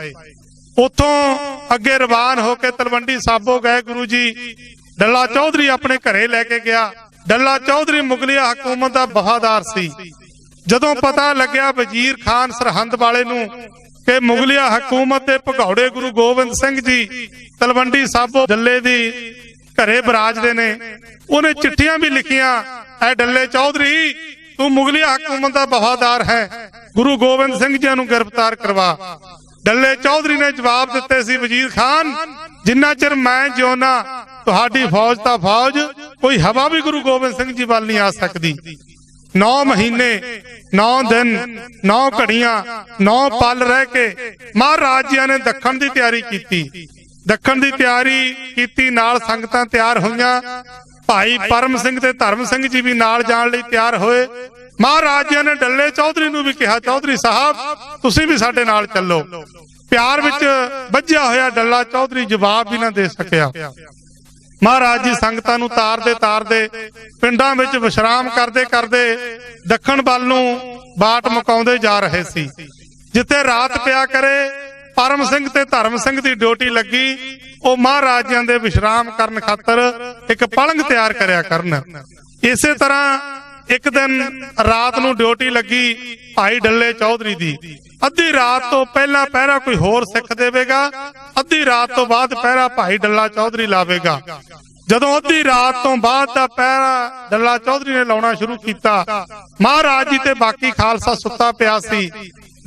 ਉਥੋਂ ਅੱਗੇ ਰਵਾਨ ਹੋ ਕੇ ਤਲਵੰਡੀ ਸਾਬੋ ਗਏ। ਗੁਰੂ ਜੀ ਡੱਲਾ ਚੌਧਰੀ ਆਪਣੇ ਘਰੇ ਲੈ ਕੇ ਗਿਆ। ਡੱਲਾ ਚੌਧਰੀ ਮੁਗਲਿਆ ਹਕੂਮਤ ਦਾ ਵਫਾਦਾਰ ਸੀ। ਜਦੋਂ ਪਤਾ ਲੱਗਿਆ ਵਜ਼ੀਰ ਖਾਨ ਸਰਹੰਦ ਵਾਲੇ ਨੂੰ ਕਿ ਮੁਗਲਿਆ ਹਕੂਮਤ ਦੇ ਭਗੌੜੇ ਗੁਰੂ ਗੋਬਿੰਦ ਸਿੰਘ ਜੀ ਤਲਵੰਡੀ ਸਾਬੋ ਡੱਲੇ ਦੀ ਘਰੇ ਬਰਾਜਦੇ ਨੇ, ਉਹਨੇ ਚਿੱਠੀਆਂ ਵੀ ਲਿਖੀਆਂ, ਐ ਡੱਲੇ ਚੌਧਰੀ ਤੂੰ ਮੁਗਲਿਆ ਹਕੂਮਤ ਦਾ ਵਫਾਦਾਰ ਹੈ, ਗੁਰੂ ਗੋਬਿੰਦ ਸਿੰਘ ਜੀ ਨੂੰ ਗ੍ਰਿਫਤਾਰ ਕਰਵਾ। ਡੱਲੇ ਚੌਧਰੀ ਨੇ ਜਵਾਬ ਦਿੱਤੇ ਸੀ ਵਜ਼ੀਰ ਖਾਨ, ਜਿੰਨਾ ਚਿਰ ਮੈਂ ਜਿਉਣਾ ਤੁਹਾਡੀ ਫੌਜ ਤਾਂ ਫੌਜ, ਕੋਈ ਹਵਾ ਵੀ ਗੁਰੂ ਗੋਬਿੰਦ ਸਿੰਘ ਜੀ ਵੱਲ ਨਹੀਂ ਆ ਸਕਦੀ। 9 ਮਹੀਨੇ 9 ਦਿਨ 9 ਘੜੀਆਂ 9 ਪਲ ਰਹਿ ਕੇ ਮਹਾਰਾਜ ਜੀ ਨੇ ਦੱਖਣ ਦੀ ਤਿਆਰੀ ਕੀਤੀ। ਦੱਖਣ ਦੀ ਤਿਆਰੀ ਕੀਤੀ ਨਾਲ ਸੰਗਤਾਂ ਤਿਆਰ ਹੋਈਆਂ। ਭਾਈ ਪਰਮ ਸਿੰਘ ਤੇ ਧਰਮ ਸਿੰਘ ਜੀ ਵੀ ਨਾਲ ਜਾਣ ਲਈ ਤਿਆਰ ਹੋਏ। ਮਹਾਰਾਜ ਜੀ ਨੇ ਡੱਲੇ ਚੌਧਰੀ ਨੂੰ ਵੀ ਕਿਹਾ ਚੌਧਰੀ ਸਾਹਿਬ ਤੁਸੀਂ ਵੀ ਸਾਡੇ ਨਾਲ ਚੱਲੋ। ਪਿਆਰ ਵਿੱਚ ਵੱਜਿਆ ਹੋਇਆ ਡੱਲਾ ਚੌਧਰੀ ਜਵਾਬ ਵੀ ਨਾ ਦੇ ਸਕਿਆ। ਮਹਾਰਾਜ ਜੀ ਸੰਗਤਾਂ ਨੂੰ ਤਾਰਦੇ ਪਿੰਡਾਂ ਵਿੱਚ ਵਿਸ਼ਰਾਮ ਕਰਦੇ ਦੱਖਣ ਵੱਲ ਨੂੰ ਬਾਟ ਮੁਕਾਉਂਦੇ ਜਾ ਰਹੇ ਸੀ। ਜਿੱਥੇ ਰਾਤ ਪਿਆ ਕਰੇ ਪਰਮ ਸਿੰਘ ਤੇ ਧਰਮ ਸਿੰਘ ਦੀ ਡਿਊਟੀ ਲੱਗੀ, ਉਹ ਮਹਾਰਾਜ ਜੀ ਦੇ ਵਿਸ਼ਰਾਮ ਕਰਨ ਖਾਤਰ ਇੱਕ ਪਲੰਗ ਤਿਆਰ ਕਰਿਆ ਕਰਨ। ਇਸੇ ਤਰ੍ਹਾਂ ਇੱਕ ਦਿਨ ਰਾਤ ਨੂੰ ਡਿਊਟੀ ਲੱਗੀ ਭਾਈ ਡੱਲੇ ਚੌਧਰੀ ਦੀ। ਅੱਧੀ ਰਾਤ ਤੋਂ ਪਹਿਲਾਂ ਪਹਿਰਾ ਕੋਈ ਹੋਰ ਸਿੱਖ ਦੇਵੇਗਾ, ਅੱਧੀ ਰਾਤ ਤੋਂ ਬਾਅਦ ਪਹਿਰਾ ਭਾਈ ਡੱਲਾ ਚੌਧਰੀ ਲਾਵੇਗਾ। ਜਦੋਂ ਅੱਧੀ ਰਾਤ ਤੋਂ ਬਾਅਦ ਦਾ ਪਹਿਰਾ ਡੱਲਾ ਚੌਧਰੀ ਨੇ ਲਾਉਣਾ ਸ਼ੁਰੂ ਕੀਤਾ, ਮਹਾਰਾਜ ਜੀ ਤੇ ਬਾਕੀ ਖਾਲਸਾ ਸੁੱਤਾ ਪਿਆ ਸੀ।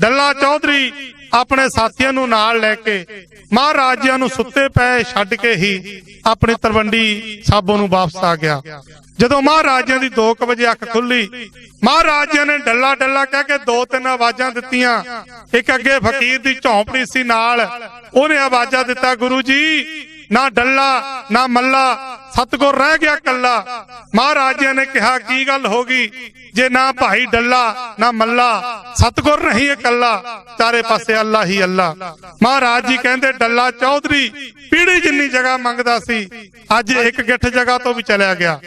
ਡੱਲਾ ਚੌਧਰੀ ਆਪਣੇ ਸਾਥੀਆਂ ਨੂੰ ਨਾਲ ਲੈ ਕੇ ਮਹਾਰਾਜ ਜੀ ਨੂੰ ਸੁੱਤੇ ਪਏ ਛੱਡ ਕੇ ਹੀ ਆਪਣੀ ਤਲਵੰਡੀ ਸਾਬੋ ਨੂੰ ਵਾਪਸ ਆ ਗਿਆ। ਜਦੋਂ ਮਹਾਰਾਜ ਜੀ ਦੀ 2 ਵਜੇ ਅੱਖ ਖੁੱਲੀ, ਮਹਾਰਾਜ ਜੀ ਨੇ ਡੱਲਾ ਡੱਲਾ ਕਹਿ ਕੇ 2-3 ਆਵਾਜ਼ਾਂ ਦਿੱਤੀਆਂ। ਇੱਕ ਅੱਗੇ ਫਕੀਰ ਦੀ ਝੌਂਪੜੀ ਸੀ ਨਾਲ, ਉਹਨੇ ਆਵਾਜ਼ਾਂ ਦਿੱਤਾ ਗੁਰੂ ਜੀ ਨਾ ਡੱਲਾ ਨਾ ਮੱਲਾ, ਸਤਿਗੁਰ ਰਹਿ ਗਿਆ ਕੱਲਾ। ਮਹਾਰਾਜ ਜੀ ਨੇ ਕਿਹਾ ਕੀ ਗੱਲ ਹੋ ਗਈ, ਜੇ ਨਾ ਭਾਈ ਡੱਲਾ ਨਾ ਮੱਲਾ, ਸਤਿਗੁਰ ਨਹੀਂ ਇਕੱਲਾ, ਚਾਰੇ ਪਾਸੇ ਅੱਲਾ ਹੀ ਅੱਲਾ। ਮਹਾਰਾਜ ਜੀ ਕਹਿੰਦੇ ਡੱਲਾ ਚੌਧਰੀ ਪੀੜੀ ਜਿੰਨੀ ਜਗ੍ਹਾ ਮੰਗਦਾ ਸੀ, ਅੱਜ ਇੱਕ ਗਿੱਠ ਜਗ੍ਹਾ ਤੋਂ ਵੀ ਚਲਿਆ ਗਿਆ।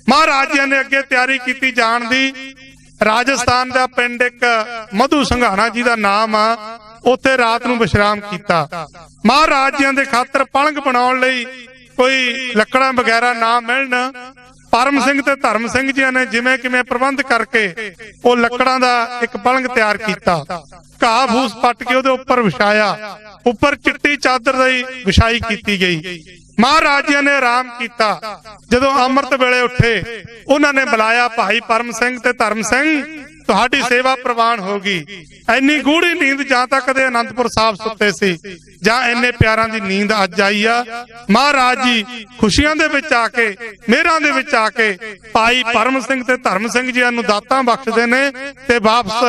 ਮਹਾਰਾਜ ਜੀ ਨੇ ਅੱਗੇ ਤਿਆਰੀ ਕੀਤੀ ਜਾਣ ਦੀ। ਰਾਜਸਥਾਨ ਦਾ ਪਿੰਡ ਇੱਕ ਮਧੂ ਸੰਘਾਣਾ ਜੀ ਦਾ ਨਾਮ ਆ, ਉੱਥੇ ਰਾਤ ਨੂੰ ਵਿਸ਼ਰਾਮ ਕੀਤਾ। ਮਹਾਰਾਜ ਜੀ ਦੇ ਖਾਤਰ ਪਲੰਗ ਬਣਾਉਣ ਲਈ ਕੋਈ ਲੱਕੜਾਂ ਵਗੈਰਾ ਨਾ ਮਿਲਣ, ਪਰਮ ਸਿੰਘ ਤੇ ਧਰਮ ਸਿੰਘ ਜੀ ਨੇ ਜਿਵੇਂ ਕਿਵੇਂ ਪ੍ਰਬੰਧ ਕਰਕੇ ਉਹ ਲੱਕੜਾਂ ਦਾ ਇੱਕ ਪਲੰਗ ਤਿਆਰ ਕੀਤਾ। ਘਾਹ ਫੂਸ ਪੱਟ ਕੇ ਉਹਦੇ ਉੱਪਰ ਵਿਛਾਇਆ, ਉੱਪਰ ਚਿੱਟੀ ਚਾਦਰ ਦੀ ਵਿਛਾਈ ਕੀਤੀ ਗਈ। ਮਹਾਰਾਜ ਜੀ ਨੇ ਆਰਾਮ ਕੀਤਾ। ਜਦੋਂ ਅੰਮ੍ਰਿਤ ਵੇਲੇ ਉੱਠੇ ਉਹਨਾਂ ਨੇ ਬੁਲਾਇਆ, ਭਾਈ ਪਰਮ ਸਿੰਘ ਤੇ ਧਰਮ ਸਿੰਘ ਤੁਹਾਡੀ ਸੇਵਾ ਪ੍ਰਵਾਨ ਹੋ ਗਈ। ਇੰਨੀ ਗੂੜੀ ਨੀਂਦ ਜਾਂ ਤਾਂ ਕਦੇ ਅਨੰਦਪੁਰ ਸਾਹਿਬ ਸੁੱਤੇ ਸੀ ਜਾਂ ਇੰਨੇ ਪਿਆਰਾਂ ਦੀ ਨੀਂਦ ਅੱਜ ਆਈ ਆ। ਮਹਾਰਾਜ ਜੀ ਖੁਸ਼ੀਆਂ ਦੇ ਵਿੱਚ ਆ ਕੇ, ਮਿਹਰਾਂ ਦੇ ਵਿੱਚ ਆ ਕੇ ਭਾਈ ਪਰਮ ਸਿੰਘ ਤੇ ਧਰਮ ਸਿੰਘ ਜੀ ਨੂੰ ਦਾਤਾਂ ਬਖਸ਼ਦੇ ਨੇ ਤੇ ਵਾਪਸ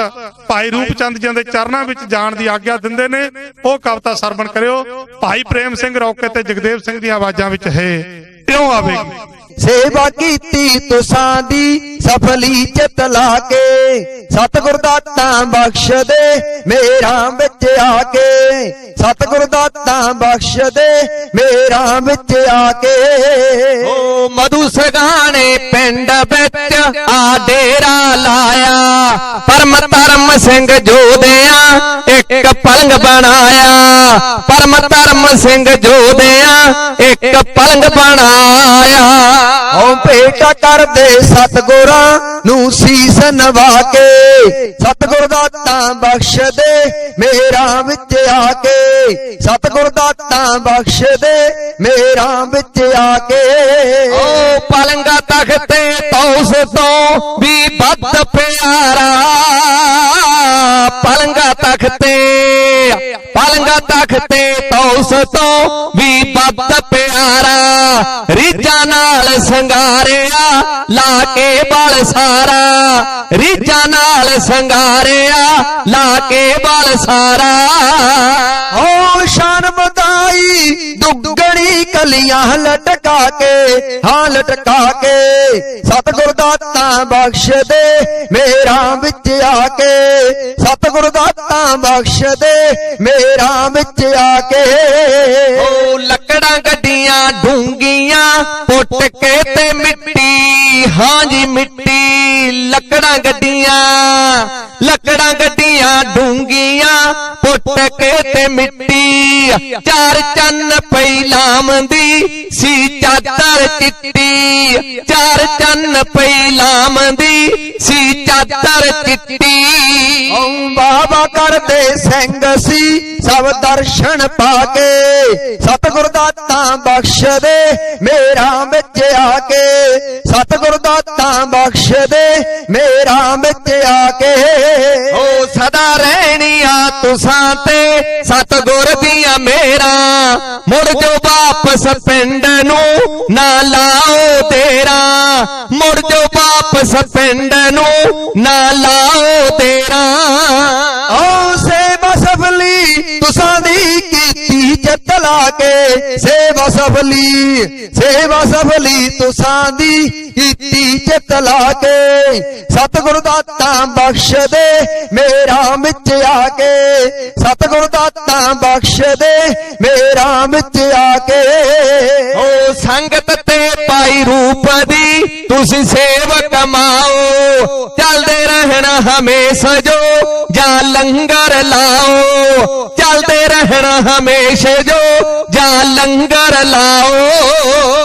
ਭਾਈ ਰੂਪਚੰਦ ਜੀ ਦੇ ਚਰਨਾਂ ਵਿੱਚ ਜਾਣ ਦੀ ਆਗਿਆ ਦਿੰਦੇ ਨੇ। ਉਹ ਕਵਿਤਾ ਸਰਵਣ ਕਰਿਓ। ਭਾਈ ਪ੍ਰੇਮ ਸਿੰਘ ਰੌਕੇ ਤੇ ਜਗਦੇਵ ਸਿੰਘ ਦੀਆਂ ਆਵਾਜ਼ਾਂ ਵਿੱਚ ਹੈ ਕਿਉਂ ਆਵੇਗੀ। ਸੇਵਾ ਕੀਤੀ ਤੁਸਾਂ ਦੀ ਸਫਲੀ ਚਿਤ ਲਾ ਕੇ, ਸਤਿਗੁਰ ਦਾਤਾਂ ਬਖਸ਼ ਦੇ ਮੇਰਾ ਵਿੱਚ ਆ ਕੇ, ਸਤਿਗੁਰ ਦਾਤਾਂ ਬਖਸ਼ ਦੇ ਮੇਰਾ ਵਿੱਚ ਆ ਕੇ। ਓ ਮਧੂ ਸਗਾਣੇ ਪਿੰਡ ਵਿੱਚ ਆ ਡੇਰਾ ਲਾਇਆ, ਪਰਮ ਧਰਮ ਸਿੰਘ ਜੋਧਿਆਂ ਇੱਕ ਪਲੰਗ ਬਣਾਇਆ, ਪਰਮ ਧਰਮ ਸਿੰਘ ਜੋਧਿਆਂ ਇੱਕ ਪਲੰਗ ਬਣਾਇਆ। ਓ ਭੇਟਾ ਕਰਦੇ ਸਤਿਗੁਰਾਂ ਨੂੰ ਸੀਸ ਨਵਾ ਕੇ, ਸਤਿਗੁਰ ਦਾਤਾਂ ਬਖਸ਼ ਦੇ ਮੇਰਾ ਵਿੱਚ ਆ ਕੇ, ਸਤਿਗੁਰ ਦਾਤਾਂ ਬਖਸ਼ ਦੇ ਮੇਰਾ ਵਿੱਚ ਆ ਕੇ। ਓ ਪਲੰਗਾ ਤਖਤੇ ਤੌਸ ਤੋਂ ਵੀ ਵੱਧ ਪਿਆਰਾ, ਪਲੰਗਾ ਤਖਤੇ, ਪਲੰਗਾ ਤਖਤੇ ਤੌਸ ਤੋਂ ਵੀ ਵੱਧ ਪਿਆਰਾ। ਰੀਝਾਂ ਨਾਲ ਸੰਗਾਰਿਆ ਲਾ ਕੇ ਬਲ ਸਾਰਾ, ਰੀਝਾਂ ਨਾਲ ਸੰਗਾਰਿਆ ਲਾ ਕੇ ਬਲ ਸਾਰਾ। ਓ ਸ਼ਾਨ ਵਧਾਈ ਦੁੱਗਣੀ ਕਲੀਆਂ ਲਟਕਾ ਕੇ, ਹਾਂ ਲਟਕਾ ਕੇ, ਸਤਿਗੁਰ ਦਾਤਾਂ ਬਖਸ਼ ਦੇ ਮੇਰਾ ਵਿੱਚ ਆ ਕੇ, ਸਤਿਗੁਰ ਦਾਤਾਂ ਬਖਸ਼ ਦੇ ਮੇਰਾ ਵਿੱਚ ਆ ਕੇ। ਓ ਲੱਕੜਾਂ ਗੱਡੀਆਂ ਡੂੰਗੀਆਂ ਪੁੱਟ ਕੇ ਤੇ ਮਿੱਟੀ, ਹਾਂਜੀ ਮਿੱਟੀ, ਲੱਕੜਾਂ ਗੱਡੀਆਂ, ਲੱਕੜਾਂ ਗੱਡੀਆਂ ਡੂੰਗੀਆਂ ਪੁੱਟ ਕੇ ਤੇ ਮਿੱਟੀ। ਚਾਰ ਚੰਨ ਪਈ ਲਾਮਦੀ ਸੀ ਚਾਦਰ ਚਿੱਟੀ, ਚਾਰ ਚੰਨ ਪਈ ਲਾਮਦੀ ਸੀ ਚਾਦਰ ਚਿੱਟੀ। ਓ ਬਾਬਾ ਕਰਦੇ ਸਿੰਘ ਸੀ ਸਭ ਦਰਸ਼ਨ ਪਾ ਕੇ, ਸਤਿਗੁਰ ਦਾਤਾਂ ਬਖਸ਼ ਦੇ ਮੇਰਾ ਵਿੱਚ ਆ ਕੇ, ਸਤਿਗੁਰ ਦਾਤਾਂ ਬਖਸ਼ ਦੇ ਮੇਰਾ ਵਿੱਚ ਆ ਕੇ। ਓ ਸਦਾ ਰਹਿਣੀਆਂ ਤੁਸਾਂ ਤੇ ਸਤਿਗੁਰ ਦੀਆਂ ਮੇਰਾਂ, ਮੁੜ ਜੋ ਵਾਪਸ ਪਿੰਡ ਨੂੰ ਨਾ ਲਾਓ ਤੇਰਾ, ਮੁੜ ਜੋ ਵਾਪਸ ਪਿੰਡ ਨੂੰ ਨਾ ਲਾਓ ਤੇਰਾ। ਓ ਸੇਵਾ ਸਫਲੀ ਤੁਸਾਂ ਦੀ ਕੀਤੀ ਚਿੱਤ ਲਾ ਕੇ, ਸੇਵਾ ਸਫਲੀ, ਸੇਵਾ ਸਫਲੀ ਤੁਸਾਂ ਦੀ ਕੀਤੀ ਚਿੱਤ ਲਾ ਕੇ, ਸਤਿਗੁਰ ਦਾਤਾਂ ਬਖਸ਼ ਦੇ ਮੇਰਾ ਵਿੱਚ ਆ ਕੇ, ਸਤਿਗੁਰ ਦਾਤਾਂ ਬਖਸ਼ ਦੇ ਮੇਰਾ ਵਿੱਚ ਆ ਕੇ। ਓ ਸੰਗਤ ਤੇ ਪਾਈ ਰੂਪ ਦੀ ਤੁਸੀਂ ਸੇਵਕ ਮਾਓ, ਚੱਲਦੇ ਰਹਿਣਾ ਹਮੇਸ਼ਾ ਜੋ ਜਾਂ ਲੰਗਰ ਲਾਓ, ਚੱਲਦੇ ਰਹਿਣਾ ਹਮੇਸ਼ਾ ਜੋ ਜਾਂ ਲੰਗਰ ਲਾਓ।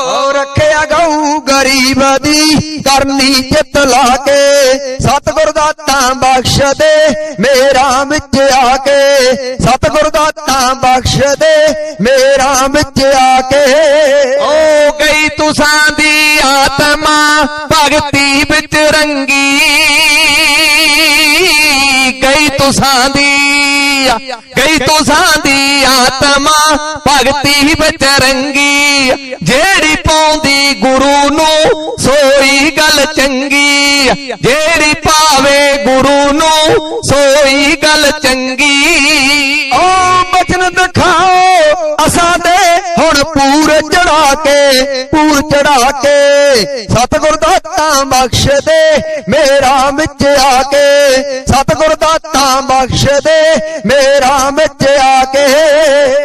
ਓ ਰੱਖਿਆ ਗਊ ਗਰੀਬ ਦੀ ਕਰਨੀ ਚਿੱਤ ਲਾ ਕੇ, ਸਤਿਗੁਰ ਦਾਤਾਂ ਬਖਸ਼ ਦੇ ਮੇਰਾ ਵਿੱਚ ਆ ਕੇ, ਸਤਿਗੁਰ ਦਾਤਾਂ ਬਖਸ਼ ਦੇ ਮੇਰਾ ਵਿੱਚ ਆ ਕੇ। ਓ ਗਈ ਤੁਸਾਂ ਦੀ ਆਤਮਾ ਭਗਤੀ ਵਿੱਚ ਰੰਗੀ, ਗਈ ਤੁਸਾਂ ਦੀ, ਗਈ ਤੁਸਾਂ ਦੀ ਆਤਮਾ ਭਗਤੀ ਵਿੱਚ ਰੰਗੀ। ਜਿਹੜੀ ਪਾਉਂਦੀ ਗੁਰੂ ਨੂੰ ਸੋਈ ਗੱਲ ਚੰਗੀ, ਜਿਹੜੀ ਪਾਵੇ ਗੁਰੂ ਨੂੰ ਸੋਈ ਗੱਲ ਚੰਗੀ। ਓ ਬਚਨ ਦਿਖਾਓ ਅਸਾਂ ਦੇ ਹੁਣ ਪੂਰ ਚੜਾ ਕੇ, ਪੂਰ ਚੜਾ ਕੇ, ਸਤਿਗੁਰ ਦਾਤਾਂ ਬਖਸ਼ ਦੇ ਮੇਰਾ ਵਿੱਚ ਆ ਕੇ, ਸਤਿਗੁਰ ਦਾਤਾਂ ਬਖਸ਼ ਦੇ ਮੇਰਾ ਵਿੱਚ ਆ ਕੇ।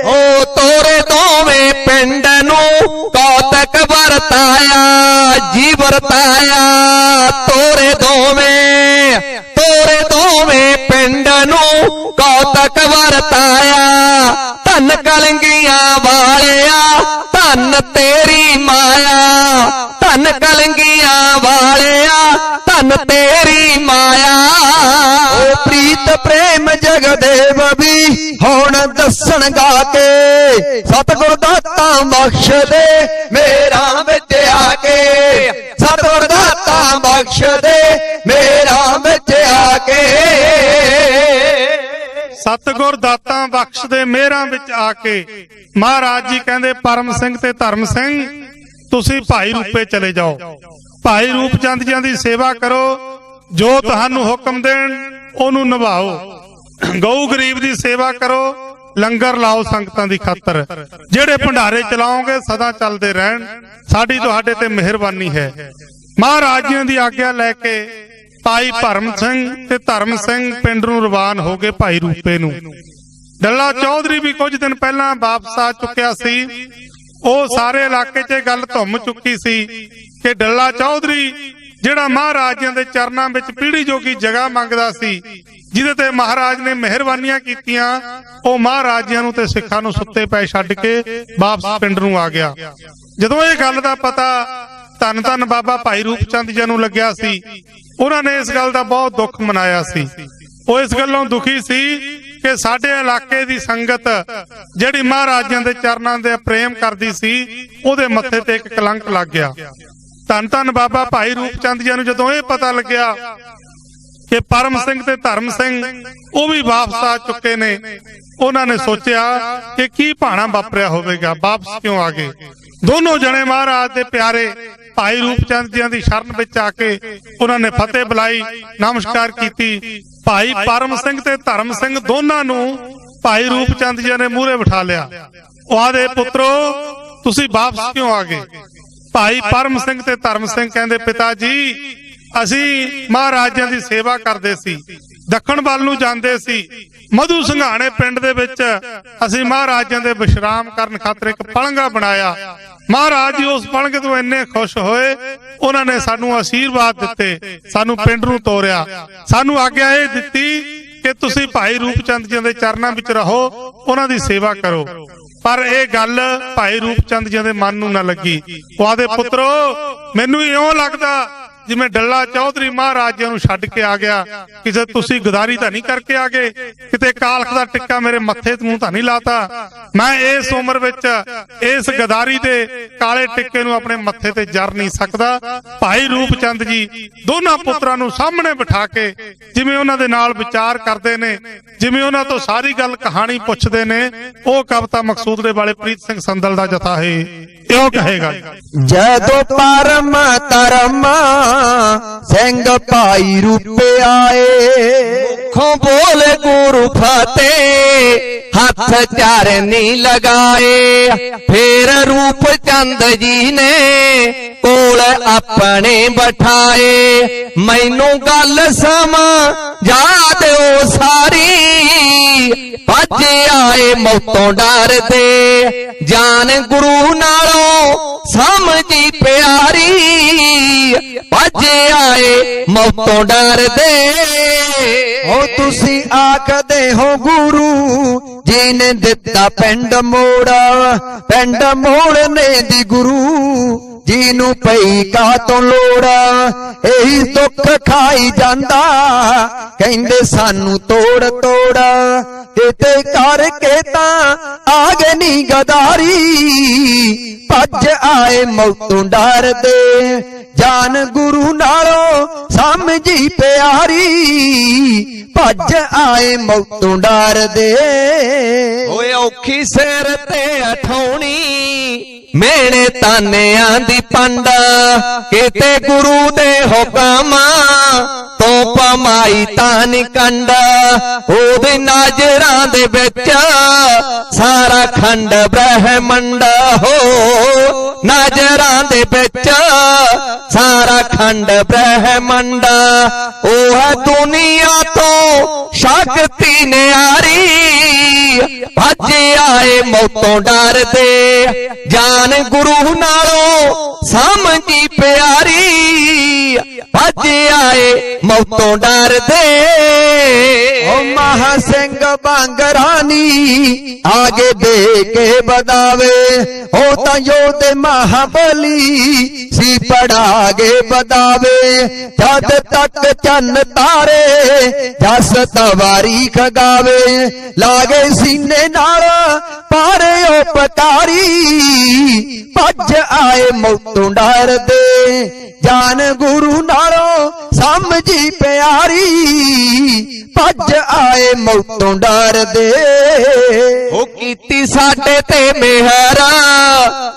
ਓ ਤੋਰੇ ਦੋਵੇਂ ਪਿੰਡ ਨੂੰ ਕੌਤਕ ਵਰਤਾਇਆ ਜੀ ਵਰਤਾਇਆ, ਤੋਰੇ ਦੋਵੇਂ, ਤੋਰੇ ਦੋਵੇਂ ਪਿੰਡ ਨੂੰ ਕੌਤਕ ਵਰਤਾਇਆ। ਧੰਨ ਕਲੰਗੀਆਂ ਵਾਲਿਆ ਧੰਨ ਤੇਰੀ ਮਾਇਆ, ਧੰਨ ਕਲੰਗੀਆਂ ਵਾਲਿਆ ਧੰਨ ਤੇਰੀ ਮਾਇਆ। ਓ ਪ੍ਰੀਤ ਪ੍ਰੇਮ ਜਗਦੇਵ ਵੀ ਹੁਣ ਦੱਸਣ ਗਾ ਕੇ ਸਤਿਗੁਰ ਦਾਤਾ ਬਖਸ਼ ਦੇ ਮੇਰਾ ਵਿੱਚ ਆ ਕੇ ਸਤਿਗੁਰ ਦਾਤਾ ਬਖਸ਼ ਦੇ ਮੇਰਾ ਵਿੱਚ ਆ ਕੇ ਸਤਿਗੁਰ ਦਾਤਾਂ ਬਖਸ਼ ਦੇ ਮਿਹਰਾਂ ਵਿੱਚ ਆ ਕੇ ਮਹਾਰਾਜ ਜੀ ਕਹਿੰਦੇ ਪਰਮ ਸਿੰਘ ਤੇ ਧਰਮ ਸਿੰਘ ਤੁਸੀਂ ਭਾਈ ਰੂਪੇ ਚਲੇ ਜਾਓ, ਭਾਈ ਰੂਪ ਚੰਦ ਜੀਆਂ ਦੀ ਸੇਵਾ ਕਰੋ, ਜੋ ਤੁਹਾਨੂੰ ਹੁਕਮ ਦੇਣ ਉਹਨੂੰ ਨਿਭਾਓ, ਗਊ ਗਰੀਬ ਦੀ ਸੇਵਾ ਕਰੋ, ਲੰਗਰ ਲਾਓ ਸੰਗਤਾਂ ਦੀ ਖਾਤਰ, ਜਿਹੜੇ ਭੰਡਾਰੇ ਚਲਾਓਗੇ ਸਦਾ ਚੱਲਦੇ ਰਹਿਣ, ਸਾਡੀ ਤੁਹਾਡੇ ਤੇ ਮਿਹਰਬਾਨੀ ਹੈ। ਮਹਾਰਾਜ ਜੀ ਦੀ ਆਗਿਆ ਲੈ ਕੇ ਭਾਈ ਭਰਮ ਸਿੰਘ ਤੇ ਧਰਮ ਸਿੰਘ ਪਿੰਡ ਨੂੰ ਰਵਾਨ ਹੋ ਗਏ ਭਾਈ ਰੂਪੇ ਨੂੰ। ਡੱਲਾ ਚੌਧਰੀ ਵੀ ਕੁਝ ਦਿਨ ਪਹਿਲਾਂ ਵਾਪਸ ਆ ਚੁੱਕਿਆ ਸੀ। ਉਹ ਸਾਰੇ ਇਲਾਕੇ 'ਚ ਗੱਲ ਧੁੰਮ ਚੁੱਕੀ ਸੀ ਕਿ ਡੱਲਾ ਚੌਧਰੀ ਜਿਹੜਾ ਮਹਾਰਾਜਿਆਂ ਦੇ ਚਰਨਾਂ ਵਿੱਚ ਪੀੜੀ ਜੋਗੀ ਜਗ੍ਹਾ ਮੰਗਦਾ ਸੀ, ਜਿਹਦੇ ਤੇ ਮਹਾਰਾਜ ਨੇ ਮਿਹਰਬਾਨੀਆਂ ਕੀਤੀਆਂ, ਉਹ ਮਹਾਰਾਜਿਆਂ ਨੂੰ ਤੇ ਸਿੱਖਾਂ ਨੂੰ ਸੁੱਤੇ ਪਏ ਛੱਡ ਕੇ ਵਾਪਸ ਪਿੰਡ ਨੂੰ ਆ ਗਿਆ। ਜਦੋਂ ਇਹ ਗੱਲ ਦਾ ਪਤਾ ਧੰਨ ਧੰਨ ਬਾਬਾ ਭਾਈ ਰੂਪ ਚੰਦ ਜੀ ਨੂੰ ਲੱਗਿਆ ਸੀ, ਉਹਨਾਂ ਨੇ ਇਸ ਗੱਲ ਦਾ ਬਹੁਤ ਦੁੱਖ ਮਨਾਇਆ ਸੀ। ਉਹ ਇਸ ਗੱਲੋਂ ਦੁਖੀ ਸੀ ਕਿ ਸਾਡੇ ਇਲਾਕੇ ਦੀ ਸੰਗਤ ਜਿਹੜੀ ਮਹਾਰਾਜਿਆਂ ਦੇ ਚਰਨਾਂ ਦੇ ਪ੍ਰੇਮ ਕਰਦੀ ਸੀ, ਉਹਦੇ ਮੱਥੇ ਤੇ ਇੱਕ ਕਲੰਕ ਲੱਗ ਗਿਆ। ਧੰਨ ਧੰਨ ਬਾਬਾ ਭਾਈ ਰੂਪ ਚੰਦ ਜੀ ਨੂੰ ਜਦੋਂ ਇਹ ਪਤਾ ਲੱਗਿਆ ਕਿ ਪਰਮ ਸਿੰਘ ਤੇ ਧਰਮ ਸਿੰਘ ਉਹ ਵੀ ਵਾਪਸ ਆ ਚੁੱਕੇ ਨੇ, ਉਹਨਾਂ ਨੇ ਸੋਚਿਆ ਕਿ ਕੀ ਭਾਣਾ ਵਾਪਰਿਆ ਹੋਵੇਗਾ, ਵਾਪਸ ਕਿਉਂ ਆ ਗਏ। ਦੋਨੋਂ ਜਣੇ ਮਹਾਰਾਜ ਦੇ ਪਿਆਰੇ ਭਾਈ ਰੂਪ ਚੰਦ ਜੀ ਦੀ ਸ਼ਰਨ ਵਿੱਚ ਆ ਕੇ ਉਹਨਾਂ ਨੇ ਫਤਿਹ ਬੁਲਾਈ, ਨਮਸਕਾਰ ਕੀਤੀ। ਭਾਈ ਪਰਮ ਸਿੰਘ ਤੇ ਧਰਮ ਸਿੰਘ ਦੋਨਾਂ ਨੂੰ ਭਾਈ ਰੂਪ ਚੰਦ ਜੀ ਨੇ ਮੂਹਰੇ ਬਿਠਾ ਲਿਆ। ਉਹ ਆਦੇ ਪੁੱਤਰੋ ਤੁਸੀਂ ਵਾਪਸ ਕਿਉਂ ਆ ਗਏ? ਭਾਈ ਪਰਮ ਸਿੰਘ ਤੇ ਧਰਮ ਸਿੰਘ ਕਹਿੰਦੇ ਪਿਤਾ ਜੀ ਅਸੀਂ ਮਹਾਰਾਜਿਆਂ ਦੀ ਸੇਵਾ ਕਰਦੇ ਸੀ, ਦੱਖਣ ਵੱਲ ਨੂੰ ਜਾਂਦੇ ਸੀ, ਮਧੂ ਸਿੰਘਾਣੇ ਪਿੰਡ ਦੇ ਵਿੱਚ ਅਸੀਂ ਮਹਾਰਾਜਿਆਂ ਦੇ ਵਿਸ਼ਰਾਮ ਕਰਨ ਖਾਤਰ ਇੱਕ ਪਲੰਘਾ ਬਣਾਇਆ। ਮਹਾਰਾਜ ਜੀ ਉਸ ਪਲੰਘੇ ਤੋਂ ਇੰਨੇ ਖੁਸ਼ ਹੋਏ, ਉਹਨਾਂ ਨੇ ਸਾਨੂੰ ਆਸ਼ੀਰਵਾਦ ਦਿੱਤੇ, ਸਾਨੂੰ ਪਿੰਡ ਨੂੰ ਤੋਰਿਆ, ਸਾਨੂੰ ਆਗਿਆ ਇਹ ਦਿੱਤੀ ਕਿ ਤੁਸੀਂ ਭਾਈ ਰੂਪ ਚੰਦ ਜੀ ਦੇ ਚਰਨਾਂ ਵਿੱਚ ਰਹੋ, ਉਹਨਾਂ ਦੀ ਸੇਵਾ ਕਰੋ। ਪਰ ਇਹ ਗੱਲ ਭਾਈ ਰੂਪ ਚੰਦ ਜੀ ਦੇ ਮਨ ਨੂੰ ਨਾ ਲੱਗੀ। ਉਹ ਆਦੇ ਪੁੱਤਰੋ ਮੈਨੂੰ ਇਉਂ ਲੱਗਦਾ ਜਿਵੇਂ ਡੱਲਾ ਚੌਧਰੀ ਮਹਾਰਾਜ ਜੀ ਨੂੰ ਛੱਡ ਕੇ ਆ ਗਿਆ, ਕਿਸੇ ਤੁਸੀਂ ਗਦਾਰੀ ਤਾਂ ਨਹੀਂ ਕਰਕੇ ਆ ਗਏ, ਕਿਤੇ ਕਾਲਖ ਦਾ ਟਿੱਕਾ ਮੇਰੇ ਮੱਥੇ ਨੂੰ ਤਾਂ ਨਹੀਂ ਲਾਤਾ। ਮੈਂ ਇਸ ਉਮਰ ਵਿੱਚ ਇਸ ਗਦਾਰੀ ਦੇ ਕਾਲੇ ਟਿੱਕੇ ਨੂੰ ਆਪਣੇ ਮੱਥੇ ਤੇ ਜਰ ਨਹੀਂ ਸਕਦਾ। ਭਾਈ ਰੂਪ ਚੰਦ ਜੀ ਦੋਨਾਂ ਪੁੱਤਰਾਂ ਨੂੰ ਸਾਹਮਣੇ ਬਿਠਾ ਕੇ ਜਿਵੇਂ ਉਹਨਾਂ ਦੇ ਨਾਲ ਵਿਚਾਰ ਕਰਦੇ ਨੇ, ਜਿਵੇਂ ਉਹਨਾਂ ਤੋਂ ਸਾਰੀ ਗੱਲ ਕਹਾਣੀ ਪੁੱਛਦੇ ਨੇ, ਉਹ ਕਵਿਤਾ ਮਕਸੂਦ ਦੇ ਵਾਲੇ ਪ੍ਰੀਤ ਸਿੰਘ ਸੰਦਲ ਦਾ ਜਥਾ ਹੈ ਇਹੋ ਕਹੇਗਾ। ਜਦੋਂ ਪਰਮ ਧਰਮ ਸਿੰਘ ਭਾਈ ਰੂਪੇ ਆਏ, ਮੁਖੋਂ ਬੋਲੇ ਗੁਰੂ ਫਤਿਹ ਹੱਥ ਚਰਨੀ ਲਗਾਏ। ਫੇਰ ਰੂਪ ਚੰਦ ਜੀ ਨੇ ਕੋਲ ਆਪਣੇ ਬਿਠਾਏ। ਮੈਨੂੰ ਗੱਲ ਸਮਝਾ ਦਿਓ ਸਾਰੀ, ਭੱਜ ਆਏ ਮੌਤੋਂ ਡਰਦੇ, ਜਾਨ ਗੁਰੂ ਨਾਲੋਂ ਸਮਝੀ ਪਿਆਰੀ। ਭੱਜ ਆਏ ਮੌਤੋਂ ਡਰਦੇ, ਹੋ ਤੁਸੀਂ ਆਖਦੇ ਹੋ ਗੁਰੂ ਜੀ ਨੇ ਦਿੱਤਾ ਪਿੰਡ ਮੋੜਾ, ਪਿੰਡ ਮੋੜਨੇ ਦੀ ਗੁਰੂ ਜੀ ਨੂੰ ਪਈ ਕਾਤੋਂ ਲੋੜਾ। ਇਹੀ ਦੁੱਖ ਖਾਈ ਜਾਂਦਾ ਕਹਿੰਦੇ ਸਾਨੂੰ ਤੋੜ ਤੋੜਾ, ਕਿਤੇ ਕਰਕੇ ਤਾਂ ਆ ਗਏ ਨੀ ਗਦਾਰੀ। ਭੱਜ ਆਏ ਮੌਤੋਂ ਡਰਦੇ, ਜਾਨ ਗੁਰੂ ਨਾਲੋਂ ਸਮਝੀ ਪਿਆਰੀ। ਭੱਜ ਆਏ ਮੌਤੋਂ ਡਰਦੇ, ਓਏ ਔਖੀ ਸਿਰ ਤੇ ਅਠਾਉਣੀ ਮੇਣੇ ਤਾਨਿਆਂ ਦੀ ਪੰਡ, ਕਿਤੇ ਗੁਰੂ ਦੇ ਹੁਕਮ ਤੋਂ ਪਮਾਈ ਤਾਂ ਨੀ ਕੰਡ। ਉਹਦੇ ਨਜ਼ਰਾਂ ਦੇ ਵਿੱਚ ਸਾਰਾ ਖੰਡ ਬ੍ਰਹਮੰਡ ਹੋ, ਨਜ਼ਰਾਂ ਦੇ ਵਿੱਚ ਸਾਰਾ ਖੰਡ ਬ੍ਰਹਮੰਡ। ਉਹ ਹੈ ਦੁਨੀਆ ਤੋਂ ਸ਼ਕਤੀ ਨਿਆਰੀ। ਭੱਜ ਆਏ ਮੌਤੋਂ ਡਰਦੇ, ਜਾਨ ਗੁਰੂ ਨਾਲੋਂ ਸਮਝੀ ਪਿਆਰੀ। ਭੱਜ ਆਏ ਮੌਤੋਂ ਡਰਦੇ, ਓ ਮਹਾ ਸਿੰਘ ਬਾਂਗਰਾਨੀ ਆਗੇ ਦੇ ਕੇ ਬਦਾਵੇ। ਉਹ ਤਾਂ ਯੋਧੇ ਮਹਾਬਲੀ ਸੀ ਪੜਾਗੇ ਬਦਾਵੇ। ਜਦ ਤੱਕ ਚੰਨ ਤਾਰੇ ਜਸ ਤਵਾਰੀਖ ਗਾਵੇ ਲਾਗੇ ਸੀਨੇ ਨਾਲ ਪਾਰੇ ਉਪਕਾਰੀ ਭੱਜ ਆਏ ਮੌਤੋਂ ਡਰਦੇ ਜਾਨ ਗੁਰੂ ਨਾਲੋਂ ਸਮਝੀ ਪਿਆਰੀ ਭੱਜ ਆਏ ਮੌਤੋਂ ਡਰਦੇ ਉਹ ਕੀਤੀ ਸਾਡੇ ਤੇ ਮਿਹਰ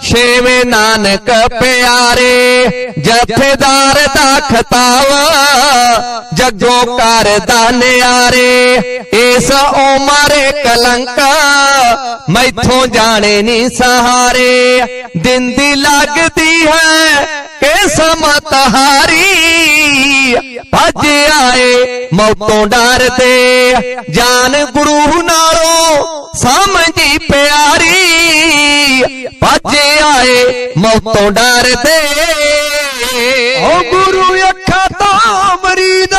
ਛੇਵੇਂ ਨਾਨਕ ਪਿਆਰੇ ਜਥੇਦਾਰ ਦਾ ਖਤਾਬ ਜੱਗੋ ਕਰਦਾ ਨਿਆਰੇ ਇਸ ਉਮਰ ਕਲੰਕ ਮੈਥੋਂ ਜਾਣੇ ਨੀ ਸਹਾਰੇ ਦਿਨ ਦੀ ਲੱਗਦੀ ਹੈ ਕਿਸਮਤ ਹਾਰੀ ਭੱਜ ਆਏ ਮੌਤੋਂ ਡਰਦੇ ਜਾਨ ਗੁਰੂ ਨਾਲੋਂ ਸਮਝੀ ਪਿਆਰੀ ਭੱਜ ਆਏ ਮੌਤੋਂ ਡਰਦੇ ਓ ਗੁਰੂ ਅੱਖਾਂ ਤੋਂ ਮਰੀਦ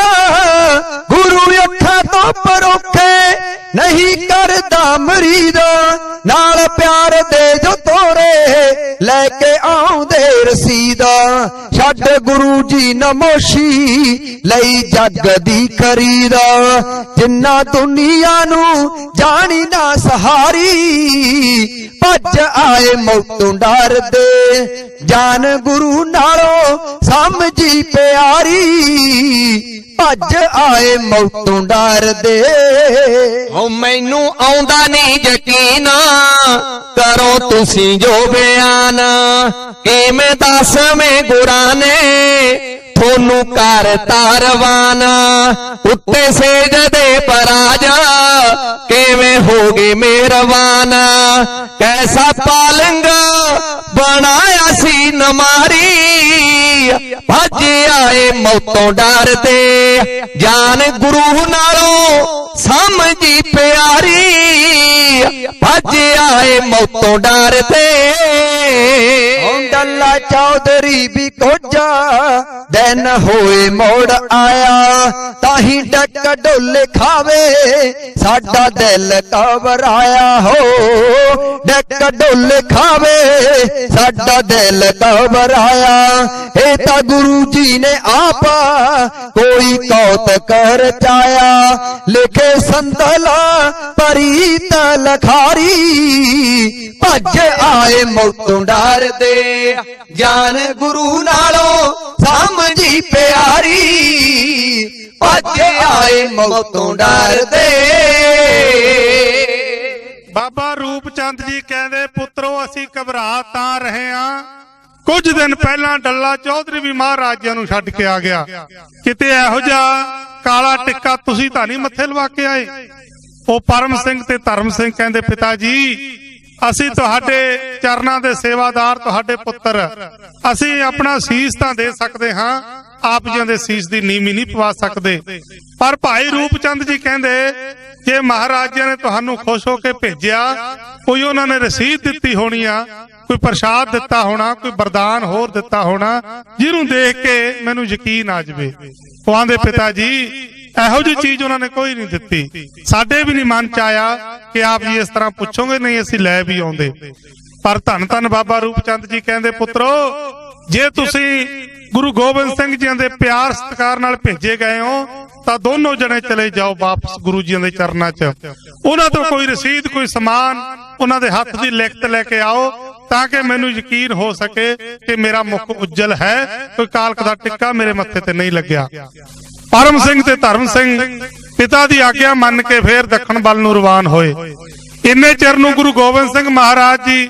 ਗੁਰੂ ਅੱਖਾਂ ਤੋਂ ਪਰੋਖੇ ਨਹੀਂ ਕਰਦਾ ਮਰੀਦ ਨਾਲ ਪਿਆਰ ਦੇ ਜੋ ਤੋਰੇ ਲੈ ਕੇ ਆਉਂਦੇ ਰਸੀਦ ਛੱਡ ਗੁਰੂ ਜੀ ਨਮੋਸ਼ੀ ਲਈ ਜੱਗ ਦੀ ਖਰੀਦ ਜਿੰਨਾ ਦੁਨੀਆ ਨੂੰ ਜਾਣੀ ਨਾ ਸਹਾਰੀ ਭੱਜ ਆਏ ਮੌਤੋਂ ਡਰਦੇ ਜਾਨ ਗੁਰੂ ਨਾਲੋਂ ਸਮਝੀ ਪਿਆਰੀ ਭੱਜ ਆਏ ਮੌਤੋਂ ਡਰਦੇ ਓ ਮੈਨੂੰ ਆਉਂਦਾ ਨਹੀਂ ਯਕੀਨ ਕਰੋ ਤੁਸੀਂ ਜੋ ਬਿਆਨ ਕਿਵੇਂ ਦੱਸਵੇਂ ਗੁਰਾਂ ਨੇ ਤੁਹਾਨੂੰ ਕਰਤਾ ਰਵਾਨਾ ਉੱਤੇ ਸੇਜ ਦੇ ਪਰਾਜ ਕਿਵੇਂ ਹੋਗੇ ਮਿਹਰਬਾਨ ਕੈਸਾ ਪਾਲੰਗ ਬਣਾਇਆ ਸੀ ਨਮਾਰੀ ਭੱਜ ਆਏ ਮੌਤੋਂ ਡਰਦੇ ਜਾਨ ਗੁਰੂ ਨਾਲੋਂ ਸਮਝੀ ਪਿਆਰੀ ਭੱਜ ਆਏ ਮੌਤੋਂ ਡਰਦੇ ਡੱਲਾ ਚੌਧਰੀ ਵੀ ਕੋਝਾ ਦਿਨ ਹੋਏ ਮੋੜ ਆਇਆ ਤਾਹੀਂ ਡੱਕ ਡੋਲੇ ਖਾਵੇ ਸਾਡਾ ਦਿਲ ਘਬਰਾਇਆ ਹੋ ਡੱਕ ਡੋਲੇ ਖਾਵੇ ਸਾਡਾ ਦਿਲ ਘਬਰਾਇਆ ਇਹ ਤਾਂ ਗੁਰੂ ਜੀ ਨੇ ਆਪ ਕੋਈ ਕੌਤਕ ਰਚਾਇਆ ਲਿਖੇ ਸੰਦਲਾ ਪਰੀਤ ਲਖਾਰੀ ਭੱਜ ਆਏ ਮੌਤੋਂ ਡਰਦੇ ਜਾਨ ਗੁਰੂ ਨਾਲੋਂ ਸਮਝੀ ਪਿਆਰੀ ਭੱਜ ਆਏ ਮੌਤੋਂ ਡਰਦੇ ਬਾਬਾ ਰੂਪ ਚੰਦ ਜੀ ਕਹਿੰਦੇ ਪੁੱਤਰੋ ਅਸੀਂ ਘਬਰਾ ਤਾਂ ਰਹੇ ਹਾਂ ਕੁਝ ਦਿਨ ਪਹਿਲਾਂ ਡੱਲਾ ਚੌਧਰੀ ਵੀ ਮਹਾਰਾਜਿਆਂ ਨੂੰ ਛੱਡ ਕੇ ਆ ਗਿਆ ਕਿਤੇ ਇਹੋ ਜਿਹਾ ਕਾਲਾ ਟਿੱਕਾ ਤੁਸੀਂ ਤਾਂ ਨਹੀਂ ਮੱਥੇ ਲਵਾ ਕੇ ਆਏ ਉਹ ਪਰਮ ਸਿੰਘ ਤੇ ਧਰਮ ਸਿੰਘ ਕਹਿੰਦੇ ਪਿਤਾ ਜੀ ਅਸੀਂ ਤੁਹਾਡੇ ਚਰਨਾਂ ਦੇ ਸੇਵਾਦਾਰ ਤੁਹਾਡੇ ਪੁੱਤਰ ਅਸੀਂ ਆਪਣਾ ਸੀਸ ਤਾਂ ਦੇ ਸਕਦੇ ਹਾਂ ਆਪ ਜੀ ਦੇ ਸੀਸ ਦੀ ਨੀਵੀਂ ਨਹੀਂ ਪਵਾ ਸਕਦੇ ਪਰ ਭਾਈ ਰੂਪ ਚੰਦ ਜੀ ਕਹਿੰਦੇ ਜੇ ਮਹਾਰਾਜਿਆਂ ਨੇ ਤੁਹਾਨੂੰ ਖੁਸ਼ ਹੋ ਕੇ ਭੇਜਿਆ ਕੋਈ ਉਹਨਾਂ ਨੇ ਰਸੀਦ ਦਿੱਤੀ ਹੋਣੀ ਆ ਕੋਈ ਪ੍ਰਸ਼ਾਦ ਦਿੱਤਾ ਹੋਣਾ ਕੋਈ ਵਰਦਾਨ ਹੋਰ ਦਿੱਤਾ ਹੋਣਾ ਜਿਹਨੂੰ ਦੇਖ ਕੇ ਮੈਨੂੰ ਯਕੀਨ ਆ ਜਾਵੇ ਉਹ ਆਂਦੇ ਪਿਤਾ ਜੀ ਇਹੋ ਜਿਹੀ ਚੀਜ਼ ਉਹਨਾਂ ਨੇ ਕੋਈ ਨਹੀਂ ਦਿੱਤੀ ਸਾਡੇ ਵੀ ਨਹੀਂ ਮਨ ਚ ਆਇਆ ਕਿ ਆਪ ਜੀ ਇਸ ਤਰ੍ਹਾਂ ਪੁੱਛੋਗੇ ਨਹੀਂ ਅਸੀਂ ਲੈ ਵੀ ਆਉਂਦੇ ਪਰ ਧੰਨ ਧੰਨ ਬਾਬਾ ਰੂਪ ਚੰਦ ਜੀ ਕਹਿੰਦੇ ਪੁੱਤਰੋ ਜੇ ਤੁਸੀਂ ਗੁਰੂ ਗੋਬਿੰਦ ਸਿੰਘ ਜੀ ਦੇ ਪਿਆਰ ਸਤਿਕਾਰ ਨਾਲ ਭੇਜੇ ਗਏ ਹੋ ਤਾਂ ਦੋਨੋਂ ਜਣੇ ਚਲੇ ਜਾਓ ਵਾਪਸ ਗੁਰੂ ਜੀ ਦੇ ਚਰਨਾਂ 'ਚ ਉਹਨਾਂ ਤੋਂ ਕੋਈ ਰਸੀਦ ਕੋਈ ਸਮਾਨ ਉਹਨਾਂ ਦੇ ਹੱਥ ਦੀ ਲਿਖਤ ਲੈ ਕੇ ਆਓ ਤਾਂ ਕਿ ਮੈਨੂੰ ਯਕੀਨ ਹੋ ਸਕੇ ਕਿ ਮੇਰਾ ਮੁਖ ਉੱਜਲ ਹੈ ਕੋਈ ਕਾਲਕ ਦਾ ਟਿੱਕਾ ਮੇਰੇ ਮੱਥੇ ਤੇ ਨਹੀਂ ਲੱਗਿਆ ਪਰਮ ਸਿੰਘ ਤੇ ਧਰਮ ਸਿੰਘ ਪਿਤਾ ਦੀ ਆਗਿਆ ਮੰਨ ਕੇ ਫੇਰ ਦੱਖਣ ਵੱਲ ਨੂੰ ਰਵਾਨ ਹੋਏ ਇੰਨੇ ਚਿਰ ਨੂੰ ਗੁਰੂ ਗੋਬਿੰਦ ਸਿੰਘ ਮਹਾਰਾਜ ਜੀ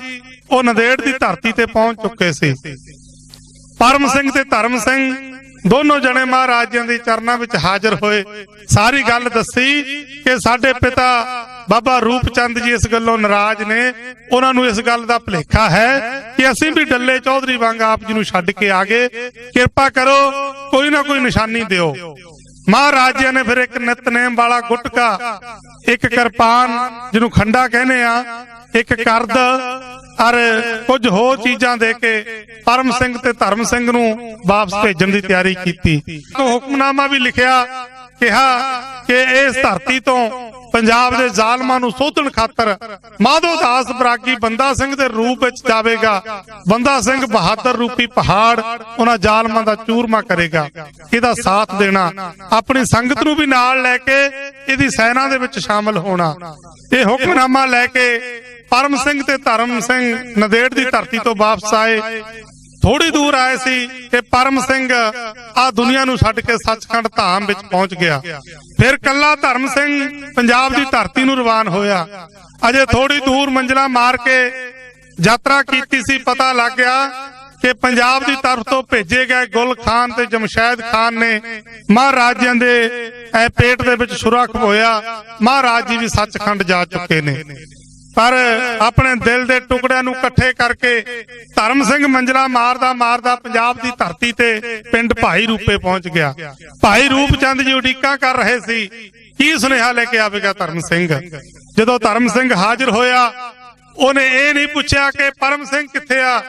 ਉਹ ਨੰਦੇੜ ਦੀ ਧਰਤੀ ਤੇ ਪਹੁੰਚ ਚੁੱਕੇ ਸੀ ਪਰਮ ਸਿੰਘ ਤੇ ਧਰਮ ਸਿੰਘ ਦੋਨੋਂ ਜਣੇ ਮਹਾਰਾਜਾਂ ਦੇ ਚਰਨਾਂ ਵਿੱਚ ਹਾਜ਼ਰ ਹੋਏ ਸਾਰੀ ਗੱਲ ਦੱਸੀ ਕਿ ਸਾਡੇ ਪਿਤਾ ਬਾਬਾ ਰੂਪ ਚੰਦ ਜੀ ਇਸ ਗੱਲੋਂ ਨਾਰਾਜ਼ ਨੇ ਉਹਨਾਂ ਨੂੰ ਇਸ ਗੱਲ ਦਾ ਭੁਲੇਖਾ ਹੈ ਕਿ ਅਸੀਂ ਵੀ ਡੱਲੇ ਚੌਧਰੀ ਵਾਂਗ ਆਪ ਜੀ ਨੂੰ ਛੱਡ ਕੇ ਆ ਗਏ ਕਿਰਪਾ ਕਰੋ ਕੋਈ ਨਾ ਕੋਈ ਨਿਸ਼ਾਨੀ ਦਿਓ ਮਹਾਰਾਜਿਆਂ ਨੇ ਫਿਰ ਇੱਕ ਨਿਤਨੇਮ ਵਾਲਾ ਗੁਟਕਾ ਇੱਕ ਕਿਰਪਾਨ ਜਿਹਨੂੰ ਖੰਡਾ ਕਹਿੰਦੇ ਆ ਇੱਕ ਕਰਦ ਔਰ ਕੁਝ ਹੋਰ ਚੀਜ਼ਾਂ ਦੇ ਕੇ ਪਰਮ ਸਿੰਘ ਤੇ ਧਰਮ ਸਿੰਘ ਨੂੰ ਵਾਪਸ ਭੇਜਣ ਦੀ ਤਿਆਰੀ ਕੀਤੀ ਹੁਕਮਨਾਮਾ ਵੀ ਲਿਖਿਆ ਕਿਹਾ ਕਿ ਇਸ ਧਰਤੀ ਤੋਂ ਪੰਜਾਬ ਦੇ ਜ਼ਾਲਮਾਂ ਨੂੰ ਸੋਧਣ ਖਾਤਰ ਮਾਧੋ ਦਾਸ ਬਰਾਗੀ ਬੰਦਾ ਸਿੰਘ ਦੇ ਰੂਪ ਵਿੱਚ ਜਾਵੇਗਾ। ਬੰਦਾ ਸਿੰਘ ਬਹਾਦਰ ਰੂਪੀ ਪਹਾੜ ਉਹਨਾਂ ਜ਼ਾਲਮਾਂ ਦਾ ਚੂਰਮਾ ਕਰੇਗਾ। ਇਹਦਾ ਸਾਥ ਦੇਣਾ, ਆਪਣੀ ਸੰਗਤ ਨੂੰ ਵੀ ਨਾਲ ਲੈ ਕੇ ਇਹਦੀ ਸੈਨਾ ਦੇ ਵਿੱਚ ਸ਼ਾਮਲ ਹੋਣਾ। ਇਹ ਹੁਕਮਨਾਮਾ ਲੈ ਕੇ ਪਰਮ ਸਿੰਘ ਤੇ ਧਰਮ ਸਿੰਘ ਨੰਦੇੜ ਦੀ ਧਰਤੀ ਤੋਂ ਵਾਪਸ ਆਏ। ਥੋੜੀ ਦੂਰ ਆਏ ਸੀ ਕਿ ਪਰਮ ਸਿੰਘ ਆ ਦੁਨੀਆ ਨੂੰ ਛੱਡ ਕੇ ਸੱਚਖੰਡ ਧਾਮ ਵਿੱਚ ਪਹੁੰਚ ਗਿਆ। ਫਿਰ ਕੱਲਾ ਧਰਮ ਸਿੰਘ ਪੰਜਾਬ ਦੀ ਧਰਤੀ ਨੂੰ ਰਵਾਨ ਹੋਇਆ। ਅਜੇ ਥੋੜੀ ਦੂਰ ਮੰਜ਼ਿਲਾਂ ਮਾਰ ਕੇ ਯਾਤਰਾ ਕੀਤੀ ਸੀ, ਪਤਾ ਲੱਗ ਗਿਆ ਕਿ ਪੰਜਾਬ ਦੀ ਤਰਫ ਤੋਂ ਭੇਜੇ ਗਏ ਗੁਲ ਖਾਨ ਤੇ ਜਮਸ਼ੈਦ ਖਾਨ ਨੇ ਮਹਾਰਾਜਿਆਂ ਦੇ ਪੇਟ ਦੇ ਵਿੱਚ ਸੁਰਖ ਹੋਇਆ। ਮਹਾਰਾਜ ਜੀ ਵੀ ਸੱਚਖੰਡ ਜਾ ਚੁੱਕੇ ਨੇ, ਪਰ ਆਪਣੇ ਦਿਲ ਦੇ ਟੁਕੜਿਆਂ ਨੂੰ ਇਕੱਠੇ ਕਰਕੇ ਧਰਮ ਸਿੰਘ ਮੰਜ਼ਿਲਾਂ ਮਾਰਦਾ ਮਾਰਦਾ ਪੰਜਾਬ ਦੀ ਧਰਤੀ ਤੇ ਪਿੰਡ ਭਾਈ ਰੂਪੇ ਪਹੁੰਚ ਗਿਆ। ਭਾਈ ਰੂਪ ਚੰਦ ਜੀ ਉਡੀਕਾਂ ਕਰ ਰਹੇ ਸੀ, ਕੀ ਸੁਨੇਹਾ ਲੈ ਕੇ ਆਵੇਗਾ ਧਰਮ ਸਿੰਘ। ਜਦੋਂ ਧਰਮ ਸਿੰਘ ਹਾਜ਼ਰ ਹੋਇਆ, ਉਹਨੇ ਇਹ ਨਹੀਂ ਪੁੱਛਿਆ ਕਿ ਪਰਮ ਸਿੰਘ ਕਿੱਥੇ ਆ।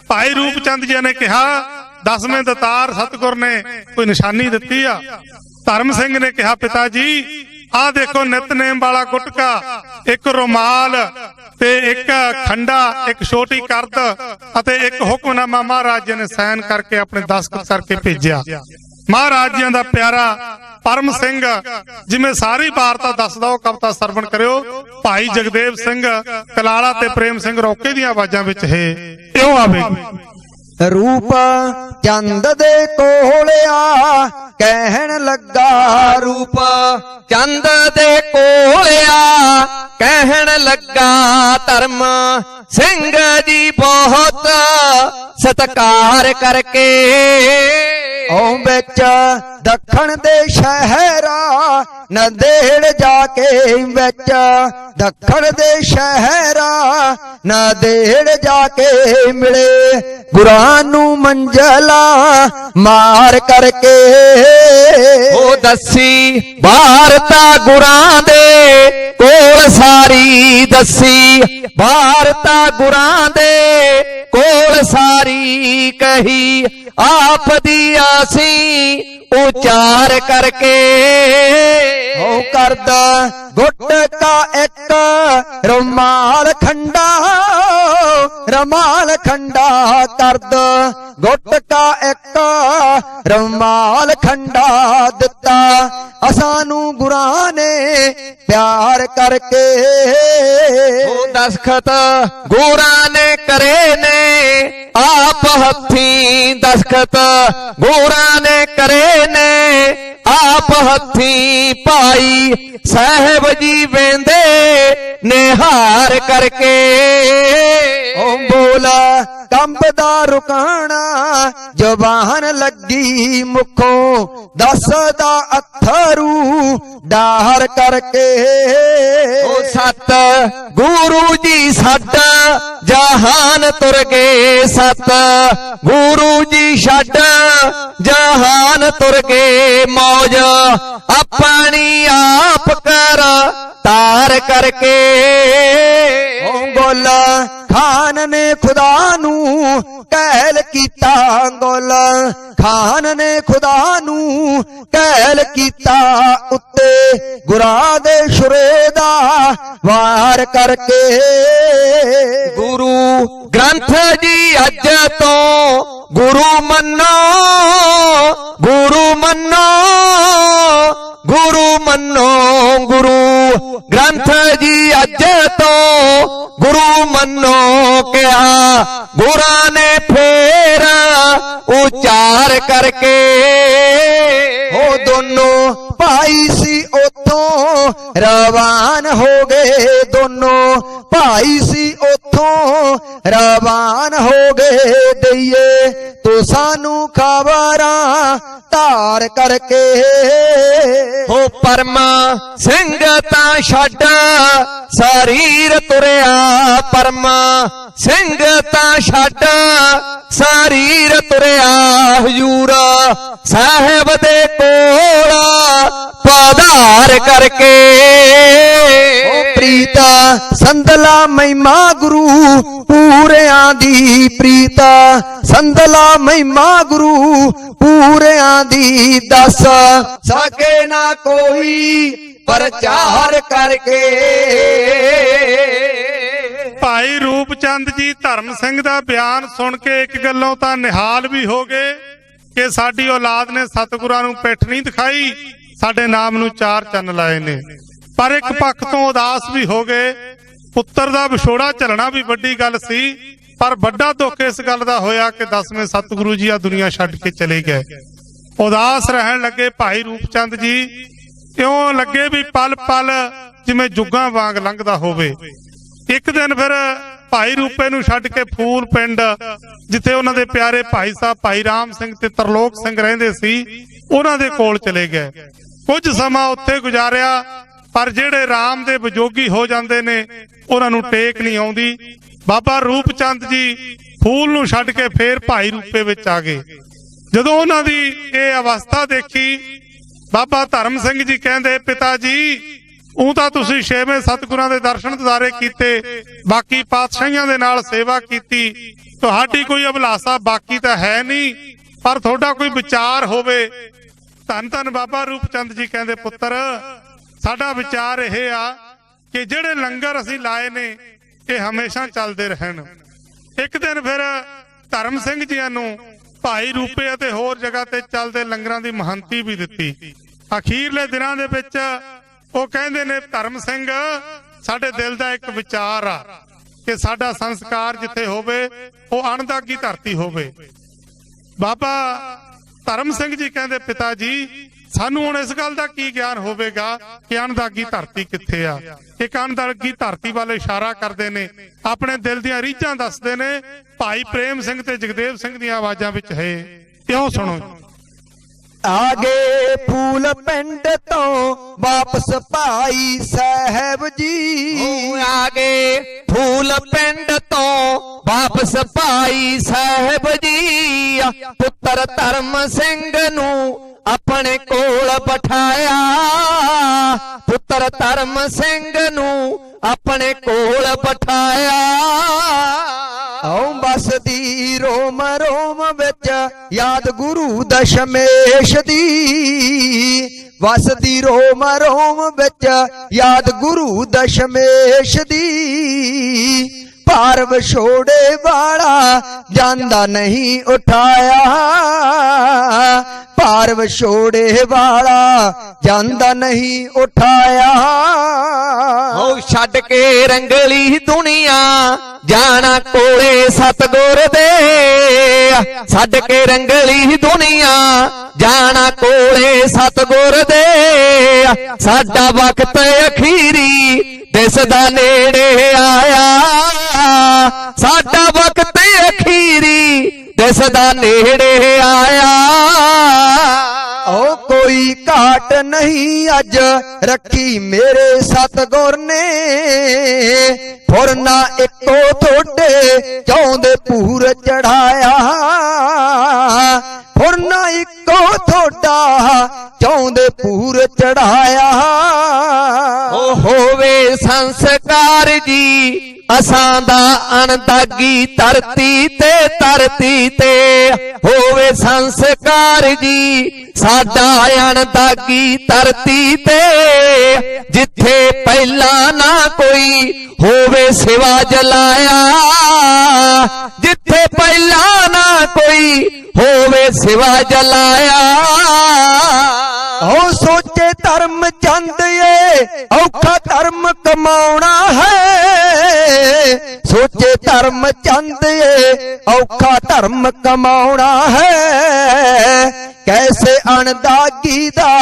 ਭਾਈ ਰੂਪ ਚੰਦ ਜੀ ਨੇ ਕਿਹਾ, 10ਵੇਂ ਦਤਾਰ ਸਤਿਗੁਰ ਨੇ ਕੋਈ ਨਿਸ਼ਾਨੀ ਦਿੱਤੀ ਆ। ਧਰਮ ਸਿੰਘ ਨੇ ਕਿਹਾ, ਪਿਤਾ ਜੀ ਆਹ ਦੇਖੋ ਨਿਤਨੇਮ ਵਾਲਾ ਗੁਟਕਾ, ਇੱਕ ਰੁਮਾਲ ਤੇ ਇੱਕ ਖੰਡਾ, ਇੱਕ ਛੋਟੀ ਕਰਦ ਅਤੇ ਇੱਕ ਹੁਕਮਨਾਮਾ ਮਹਾਰਾਜ ਜੀ ਨੇ ਸਾਈਨ ਕਰਕੇ ਆਪਣੇ ਦਸਤਖਤ ਕਰਕੇ ਭੇਜਿਆ। ਮਹਾਰਾਜ ਜੀ ਦਾ ਪਿਆਰਾ ਪਰਮ ਸਿੰਘ ਜਿਵੇਂ ਸਾਰੀ ਵਾਰਤਾ ਦੱਸਦਾ ਉਹ ਕਵਿਤਾ ਸਰਵਣ ਕਰਿਓ। ਭਾਈ ਜਗਦੇਵ ਸਿੰਘ ਕਲਾਲਾ ਤੇ ਪ੍ਰੇਮ ਸਿੰਘ ਰੌਕੇ ਦੀਆਂ ਆਵਾਜ਼ਾਂ ਵਿੱਚ ਇਉਂ ਆਵੇਗੀ। ਰੂਪ ਚੰਦ ਦੇ ਕੋਲ ਆ ਕਹਿਣ ਲੱਗਾ, ਰੂਪ ਚੰਦ ਦੇ ਕੋਲ ਆ ਕਹਿਣ ਲੱਗਾ, ਧਰਮ ਸਿੰਘ ਜੀ ਬਹੁਤ ਸਤਿਕਾਰ ਕਰਕੇ। ਉਹ ਵਿੱਚ ਦੱਖਣ ਦੇ ਸ਼ਹਿਰਾ ਨੰਦੇੜ ਜਾ ਕੇ, ਵਿੱਚ ਦੱਖਣ ਦੇ ਸ਼ਹਿਰਾ ਨੰਦੇੜ ਜਾ ਕੇ ਮਿਲੇ ਗੁਰਾਂ ਨੂੰ ਮੰਜ਼ਲਾ ਮਾਰ ਕਰਕੇ। ਉਹ ਦੱਸੀ ਵਾਰਤਾ ਗੁਰਾਂ ਦੇ ਕੋਲ ਸਾਰੀ, ਦੱਸੀ ਵਾਰਤਾ ਗੁਰਾਂ ਦੇ ਕੋਲ ਸਾਰੀ ਕਹੀ, ਆਪ ਦੀ ਆਸੀ ਉਚਾਰ ਕਰਕੇ। ਉਹ ਕਰਦਾ ਗੁਟਕਾ ਇੱਕ ਰੁਮਾਲ ਖੰਡਾ, ਰੁਮਾਲ ਖੰਡਾ ਕਰਦਾ ਗੁਟਕਾ ਇੱਕ ਰੁਮਾਲ ਖੰਡਾ ਦਿੱਤਾ ਅਸਾਨੂੰ ਗੁਰਾਂ ਨੇ ਪਿਆਰ ਕਰਕੇ। ਉਹ ਦਸਖਤ ਗੁਰਾਂ ਨੇ ਕਰੇ ਨੇ ਆਪ ਹੱਥੀਂ, ਦਸਖਤ ਗੁਰਾਂ ਨੇ ਕਰੇ ਨੇ ਆਪ ਹੱਥੀਂ, ਭਾਈ ਸਾਹਿਬ ਜੀ ਵੇਂਦੇ ਨਿਹਾਰ ਕਰਕੇ। ਉਹ ਬੋਲਾ ਕੰਬਦਾ ਰੁਕਾਣਾ ਜ਼ਬਾਨ ਲੱਗੀ ਮੁਖੋਂ, ਦੱਸਦਾ ਅਥਰੂ ਡਾਰ ਕਰਕੇ। ਉਹ ਸਤ ਗੁਰੂ ਜੀ ਸਾਡਾ ਜਹਾਨ ਤੁਰ ਗਏ, ਸਤ ਗੁਰੂ ਜੀ ਸਾਡਾ ਜਹਾਨ ਤੁਰ ਗਏ, ਮੌਜ ਆਪਣੀ ਆਪ ਕਰ ਤਾਰ ਕਰਕੇ। ਉਹ ਗੋਲ ਖਾਨ ਨੇ ਖੁਦਾ ਨੂੰ ਕਹਿਲ ਕੀਤਾ, ਗੋਲ ਖਾਨ ਨੇ ਖੁਦਾ ਨੂੰ ਕਹਿਲ ਕੀਤਾ, ਉੱਤੇ ਗੁਰਾਂ ਦੇ ਸ਼ੁਰੇ ਦਾ ਵਾਰ ਕਰਕੇ। ਗੁਰੂ ਗ੍ਰੰਥ ਜੀ ਅੱਜ ਤੋਂ ਗੁਰੂ ਮੰਨੋ, ਗੁਰੂ ਮੰਨੋ, ਗੁਰੂ ਮੰਨੋ, ਗੁਰੂ ਗ੍ਰੰਥ ਜੀ ਅੱਜ ਤੋਂ ਗੁਰੂ ਮੰਨੋ ਕਿਹਾ ਗੁਰਾਂ ਨੇ ਫੇਰ ਉਚਾਰ ਕਰਕੇ। ਉਹ ਦੋਨੋਂ ਭਾਈ ਸੀ ਉਥੋਂ ਰਵਾਨ ਹੋ ਗਏ, ਦੋਨੋਂ ਭਾਈ ਸੀ ਉਥੋਂ ਰਵਾਨ ਹੋ ਗਏ, ਦਈਏ ਤੋ ਸਾਨੂੰ ਖਬਰਾਂ ਧਾਰ ਕਰਕੇ। ਹੋ ਪਰਮ ਸਿੰਘ ਤਾਂ ਛੱਡ ਸਰੀਰ ਤੁਰਿਆ, ਪਰਮ ਸਿੰਘ ਤਾਂ ਛੱਡ ਸਰੀਰ ਤੁਰਿਆ, ਹਜ਼ੂਰ ਸਾਹਿਬ ਦੇ ਕੋਲ ਪਧਾਰ ਕਰਕੇ। ਉਹ ਪ੍ਰੀਤ ਸੰਦਲਾ ਮਹਿਮਾ ਗੁਰੂ ਪੂਰਿਆਂ ਦੀ, ਪ੍ਰੀਤ ਸੰਦਲਾ ਮਹਿਮਾ ਗੁਰੂ ਪੂਰਿਆਂ ਦੀ, ਦੱਸ ਸਕੇ ਨਾ ਕੋਈ ਪ੍ਰਚਾਰ ਕਰਕੇ। ਭਾਈ ਰੂਪ ਚੰਦ ਜੀ ਧਰਮ ਸਿੰਘ ਦਾ ਬਿਆਨ ਸੁਣ ਕੇ ਇੱਕ ਗੱਲੋਂ ਤਾਂ ਨਿਹਾਲ ਵੀ ਹੋ ਗਏ ਕਿ ਸਾਡੀ ਔਲਾਦ ਨੇ ਸਤਿਗੁਰਾਂ ਨੂੰ ਪਿੱਠ ਨਹੀਂ ਦਿਖਾਈ, ਸਾਡੇ ਨਾਮ ਨੂੰ ਚਾਰ ਚੰਨ ਲਾਏ ਨੇ। ਪਰ ਇੱਕ ਪੱਖ ਤੋਂ ਉਦਾਸ ਵੀ ਹੋ ਗਏ। ਪੁੱਤਰ ਦਾ ਵਿਛੋੜਾ ਝੱਲਣਾ ਵੀ ਵੱਡੀ ਗੱਲ ਸੀ, ਪਰ ਵੱਡਾ ਦੁੱਖ ਇਸ ਗੱਲ ਦਾ ਹੋਇਆ ਕਿ 10ਵੇਂ ਸਤਿਗੁਰੂ ਜੀ ਆ ਦੁਨੀਆ ਛੱਡ ਕੇ ਚਲੇ ਗਏ। ਉਦਾਸ ਰਹਿਣ ਲੱਗੇ ਭਾਈ ਰੂਪ ਚੰਦ ਜੀ। ਇਉਂ ਲੱਗੇ ਵੀ ਪਲ ਪਲ ਜਿਵੇਂ ਜੁੱਗਾਂ ਵਾਂਗ ਲੰਘਦਾ ਹੋਵੇ। ਇੱਕ ਦਿਨ ਫਿਰ ਭਾਈ ਰੂਪੇ ਨੂੰ ਛੱਡ ਕੇ ਫੂਲ ਪਿੰਡ, ਜਿੱਥੇ ਉਹਨਾਂ ਦੇ ਪਿਆਰੇ ਭਾਈ ਸਾਹਿਬ ਭਾਈ ਰਾਮ ਸਿੰਘ ਤੇ ਤਰਲੋਕ ਸਿੰਘ ਰਹਿੰਦੇ ਸੀ, ਉਹਨਾਂ ਦੇ ਕੋਲ ਚਲੇ ਗਏ। ਕੁਝ ਸਮਾਂ ਉੱਥੇ ਗੁਜ਼ਾਰਿਆ, ਪਰ ਜਿਹੜੇ ਰਾਮ ਦੇ ਵਿਜੋਗੀ ਹੋ ਜਾਂਦੇ ਨੇ ਉਹਨਾਂ ਨੂੰ ਟੇਕ ਨਹੀਂ ਆਉਂਦੀ। ਬਾਬਾ ਰੂਪ ਚੰਦ ਜੀ ਫੂਲ ਨੂੰ ਛੱਡ ਕੇ ਫੇਰ ਭਾਈ ਰੂਪੇ ਵਿੱਚ ਆ ਗਏ। ਜਦੋਂ ਉਹਨਾਂ ਦੀ ਇਹ ਅਵਸਥਾ ਦੇਖੀ, ਬਾਬਾ ਧਰਮ ਸਿੰਘ ਜੀ ਕਹਿੰਦੇ, ਪਿਤਾ ਜੀ ਉਹ ਤਾਂ ਤੁਸੀਂ 6ਵੇਂ ਸਤਿਗੁਰਾਂ ਦੇ ਦਰਸ਼ਨ ਦਿਦਾਰੇ ਕੀਤੇ, ਬਾਕੀ ਪਾਤਸ਼ਾਹੀਆਂ ਦੇ ਨਾਲ ਸੇਵਾ ਕੀਤੀ, ਤੁਹਾਡੀ ਕੋਈ ਅਭਿਲਾਸ਼ਾ ਬਾਕੀ ਤਾਂ ਹੈ ਨਹੀਂ, ਪਰ ਤੁਹਾਡਾ ਕੋਈ ਵਿਚਾਰ ਹੋਵੇ। ਧੰਨ ਧੰਨ ਬਾਬਾ ਰੂਪ ਚੰਦ ਜੀ ਕਹਿੰਦੇ, ਪੁੱਤਰ ਸਾਡਾ ਵਿਚਾਰ ਇਹ ਆ ਕਿ ਜਿਹੜੇ ਲੰਗਰ ਅਸੀਂ ਲਾਏ ਨੇ ਇਹ ਹਮੇਸ਼ਾ ਚੱਲਦੇ ਰਹਿਣ। ਇੱਕ ਦਿਨ ਫਿਰ ਧਰਮ ਸਿੰਘ ਜੀਆਂ ਨੂੰ ਭਾਈ ਰੂਪੇ ਅਤੇ ਹੋਰ ਜਗ੍ਹਾ ਤੇ ਚੱਲਦੇ ਲੰਗਰਾਂ ਦੀ ਮਹੰਤੀ ਵੀ ਦਿੱਤੀ। ਅਖੀਰਲੇ ਦਿਨਾਂ ਦੇ ਵਿੱਚ ਉਹ ਕਹਿੰਦੇ ਨੇ, ਧਰਮ ਸਿੰਘ ਸਾਡੇ ਦਿਲ ਦਾ ਇੱਕ ਵਿਚਾਰ ਆ ਕਿ ਸਾਡਾ ਸੰਸਕਾਰ ਜਿੱਥੇ ਹੋਵੇ ਉਹ ਅਣਦਾਗੀ ਧਰਤੀ ਹੋਵੇ। ਬਾਬਾ ਧਰਮ ਸਿੰਘ ਜੀ ਕਹਿੰਦੇ, ਪਿਤਾ ਜੀ ਸਾਨੂੰ ਹੁਣ ਇਸ ਗੱਲ ਦਾ ਕੀ ਗਿਆਨ ਹੋਵੇਗਾ ਕਿ ਅਣਦਾਗੀ ਧਰਤੀ ਕਿੱਥੇ ਆ। ਇੱਕ ਅਣਦਾਗੀ ਧਰਤੀ ਵੱਲ ਇਸ਼ਾਰਾ ਕਰਦੇ ਨੇ, ਆਪਣੇ ਦਿਲ ਦੀਆਂ ਰੀਝਾਂ ਦੱਸਦੇ ਨੇ। ਭਾਈ ਪ੍ਰੇਮ ਸਿੰਘ ਤੇ ਜਗਦੇਵ ਸਿੰਘ ਦੀਆਂ ਆਵਾਜ਼ਾਂ ਵਿੱਚ ਹੈ, ਕਿਉਂ ਸੁਣੋ। ਆਗੇ ਫੂਲ ਪਿੰਡ ਤੋਂ ਵਾਪਸ ਭਾਈ ਸਾਹਿਬ ਜੀ, ਆਗੇ ਫੂਲ ਪਿੰਡ ਤੋਂ ਵਾਪਸ ਭਾਈ ਸਾਹਿਬ ਜੀ, ਪੁੱਤਰ ਧਰਮ ਸਿੰਘ ਨੂੰ ਆਪਣੇ ਕੋਲ ਬਿਠਾਇਆ, ਪੁੱਤਰ ਧਰਮ ਸਿੰਘ ਨੂੰ ਆਪਣੇ ਕੋਲ ਬਿਠਾਇਆ। ਆਉ ਬਸਦੀ ਰੋਮ ਰੋਮ ਵਿੱਚ ਯਾਦ ਗੁਰੂ ਦਸ਼ਮੇਸ਼ ਦੀ, ਵਸਦੀ ਰੋਮ ਰੋਮ ਵਿੱਚ ਯਾਦ ਗੁਰੂ ਦਸ਼ਮੇਸ਼ ਦੀ। ਭਾਰ ਵਿਛੋੜੇ ਵਾਲਾ ਜਾਂਦਾ ਨਹੀਂ ਉਠਾਇਆ, ਭਾਰ ਵਿਛੋੜੇ ਵਾਲਾ ਜਾਂਦਾ ਨਹੀਂ ਉਠਾਇਆ। ਉਹ ਛੱਡ ਕੇ ਰੰਗਲੀ ਦੁਨੀਆ ਜਾਣਾ ਕੋਲੇ ਸਤਿਗੁਰ ਦੇ, ਛੱਡ ਕੇ ਰੰਗਲੀ ਦੁਨੀਆ ਜਾਣਾ ਕੋਲੇ ਸਤਿਗੁਰ ਦੇ। ਸਾਡਾ ਵਕਤ ਅਖੀਰੀ ਦਿਸਦਾ ਨੇੜੇ ਆਇਆ, ਸਾਡਾ ਵਕਤ ਅਖੀਰੀ ਦਿਸਦਾ ਨੇੜੇ ਆਇਆ। ਓ ਕੋਈ ਘਾਟ ਨਹੀਂ ਅੱਜ ਰੱਖੀ ਮੇਰੇ ਸਤਿਗੁਰ ਨੇ, ਫੁਰਨਾ ਇੱਕੋ ਤੁਹਾਡੇ ਚਾਹੁੰਦੇ ਪੂਰ ਚੜਾਇਆ, ਫੁਰਨਾ ਇੱਕੋ ਤੁਹਾਡਾ ਚਾਹੁੰਦੇ ਪੂਰ ਚੜਾਇਆ। ਉਹ ਹੋਵੇ ਸੰਸਕਾਰ ਜੀ ਅਸਾਂ ਦਾ ਅਣਦਾਗੀ ਧਰਤੀ ਤੇ, ਧਰਤੀ ਤੇ ਹੋਵੇ ਸੰਸਕਾਰ ਜੀ ਸਾਡਾ ਅਣਦਾਗੀ ਧਰਤੀ ਤੇ। ਜਿੱਥੇ ਪਹਿਲਾਂ ਨਾ ਕੋਈ ਹੋਵੇ ਸਿਵਾ ਜਲਾਇਆ, ਜਿੱਥੇ ਪਹਿਲਾਂ ਨਾ ਕੋਈ ਹੋਵੇ ਸਿਵਾ ਜਲਾਇਆ। ਹੋ ਸੋਚੇ ਧਰਮ ਚੰਦ ਏ ਔਖਾ ਧਰਮ ਕਮਾਉਣਾ ਹੈ, ਸੋਚੇ ਧਰਮ ਚੰਦ ਏ ਔਖਾ ਧਰਮ ਕਮਾਉਣਾ ਹੈ। कैसे अणदागी दा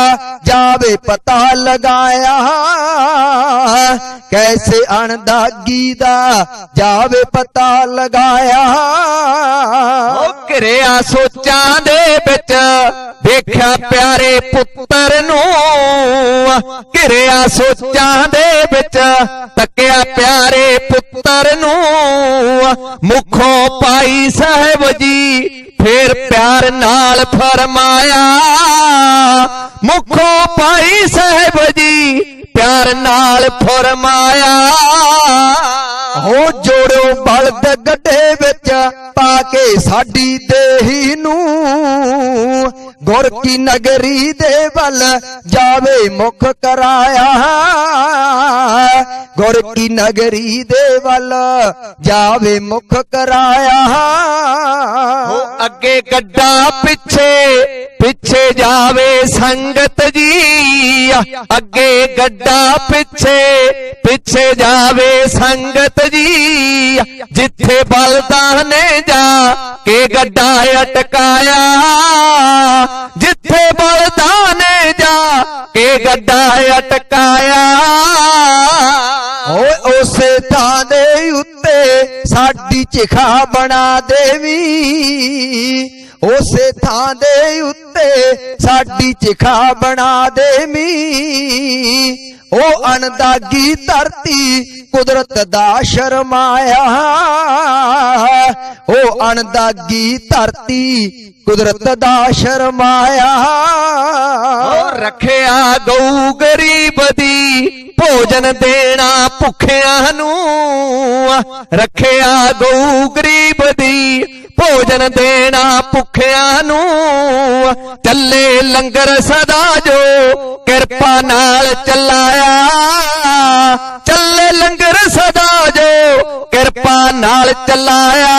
जावे पता लगाया, कैसे अणदागी दा जावे पता लगाया। घिरिया सोचां दे विच देखा प्यारे पुत्र नू, घिरिया सोचां दे विच तकिया प्यारे पुत्र नू। मुखों पाई साहिब जी फिर प्यार नाल फरमाया, मुखों पाई साहिब जी प्यार नाल फरमाया। ਹੋ ਜੋੜੋ ਬਲਦ ਗੱਡੇ ਵਿੱਚ ਪਾ ਕੇ ਸਾਡੀ ਦੇਹੀ ਨੂੰ ਗੁਰ ਕੀ ਨਗਰੀ ਦੇ ਵੱਲ ਜਾਵੇ ਮੁਖ ਕਰਾਇਆ ਗੁਰ ਕੀ ਨਗਰੀ ਦੇ ਵੱਲ ਜਾਵੇ ਮੁਖ ਕਰਾਇਆ ਹੋ ਅੱਗੇ ਗੱਡਾ ਪਿੱਛੇ ਪਿੱਛੇ ਜਾਵੇ ਸੰਗਤ ਜੀ ਅੱਗੇ ਗੱਡਾ ਪਿੱਛੇ ਪਿੱਛੇ ਜਾਵੇ ਸੰਗਤ ਜੀ ਜਿੱਥੇ ਬਲਦਾਂ ਨੇ ਜਾ ਕੇ ਗੱਡਾ ਅਟਕਾਇਆ ਜਿੱਥੇ ਬਲਦਾਂ ਨੇ ਜਾ ਕੇ ਗੱਡਾ ਅਟਕਾਇਆ ਓਏ ਉਸੇ ਥਾਂ ਦੇ ਉੱਤੇ ਸਾਡੀ ਚਿਖਾ ਬਣਾ ਦੇਵੀ ਉਸੇ ਥਾਂ ਦੇ ਉੱਤੇ ਸਾਡੀ ਚਿਖਾ ਬਣਾ ਦੇਵੀ ਉਹ ਅਣਦਾਗੀ ਧਰਤੀ ਕੁਦਰਤ ਦਾ ਸ਼ਰਮਾਇਆ ਉਹ ਅਣਦਾਗੀ ਧਰਤੀ ਕੁਦਰਤ ਦਾ ਸ਼ਰਮਾਇਆ ਰੱਖਿਆ ਗਊ ਗਰੀਬ ਦੀ ਭੋਜਨ ਦੇਣਾ ਭੁੱਖਿਆਂ ਨੂੰ ਰੱਖਿਆ ਗਊ ਗਰੀਬ ਦੀ ਭੋਜਨ ਦੇਣਾ ਭੁੱਖਿਆਂ ਨੂੰ ਚੱਲੇ ਲੰਗਰ ਸਦਾ ਜੋ ਕਿਰਪਾ ਨਾਲ ਚਲਾਇਆ ਚੱਲੇ ਲੰਗਰ ਸਦਾ ਜੋ ਕਿਰਪਾ ਨਾਲ ਚਲਾਇਆ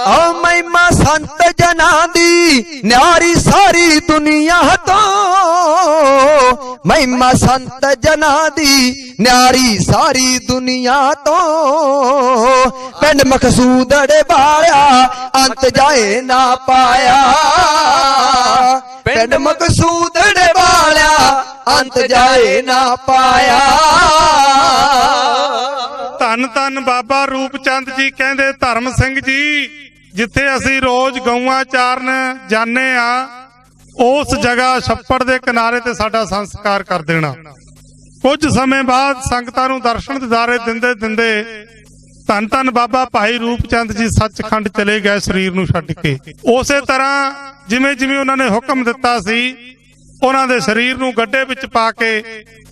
ਓ ਮਹਿਮਾ ਸੰਤ ਜਨਾਂ ਦੀ ਨਿਆਰੀ ਸਾਰੀ ਦੁਨੀਆ ਤੋਂ ਮਹਿਮਾ ਸੰਤ ਜਨਾਂ ਦੀ ਨਿਆਰੀ ਸਾਰੀ ਦੁਨੀਆ ਤੋਂ ਪਿੰਡ ਮਕਸੂਦੜੇ ਵਾਲਿਆ ਅੰਤ ਜਾਏ ਨਾ ਪਾਇਆ ਪਿੰਡ ਮਕਸੂਦੜੇ ਵਾਲਿਆ ਅੰਤ ਜਾਏ ਨਾ ਪਾਇਆ ਧੰਨ ਧੰਨ ਬਾਬਾ ਰੂਪ ਚੰਦ ਜੀ ਕਹਿੰਦੇ ਧਰਮ ਸਿੰਘ ਜੀ ਜਿੱਥੇ ਅਸੀਂ ਰੋਜ਼ ਗਊਆਂ ਚਾਰਨ ਜਾਂਦੇ ਆ ਉਸ ਜਗ੍ਹਾ ਛੱਪੜ ਦੇ ਕਿਨਾਰੇ ਤੇ ਸਾਡਾ ਸੰਸਕਾਰ ਕਰ ਦੇਣਾ। ਕੁਝ ਸਮੇਂ ਬਾਅਦ ਸੰਗਤਾਂ ਨੂੰ ਦਰਸ਼ਨ ਦਿਦਾਰੇ ਦਿੰਦੇ ਦਿੰਦੇ ਧੰਨ ਧੰਨ ਬਾਬਾ ਭਾਈ ਰੂਪ ਚੰਦ ਜੀ ਸੱਚਖੰਡ ਚਲੇ ਗਏ ਸਰੀਰ ਨੂੰ ਛੱਡ ਕੇ। ਉਸੇ ਤਰ੍ਹਾਂ ਜਿਵੇਂ ਜਿਵੇਂ ਉਹਨਾਂ ਨੇ ਹੁਕਮ ਦਿੱਤਾ ਸੀ ਉਹਨਾਂ ਦੇ ਸਰੀਰ ਨੂੰ ਗੱਡੇ ਵਿੱਚ ਪਾ ਕੇ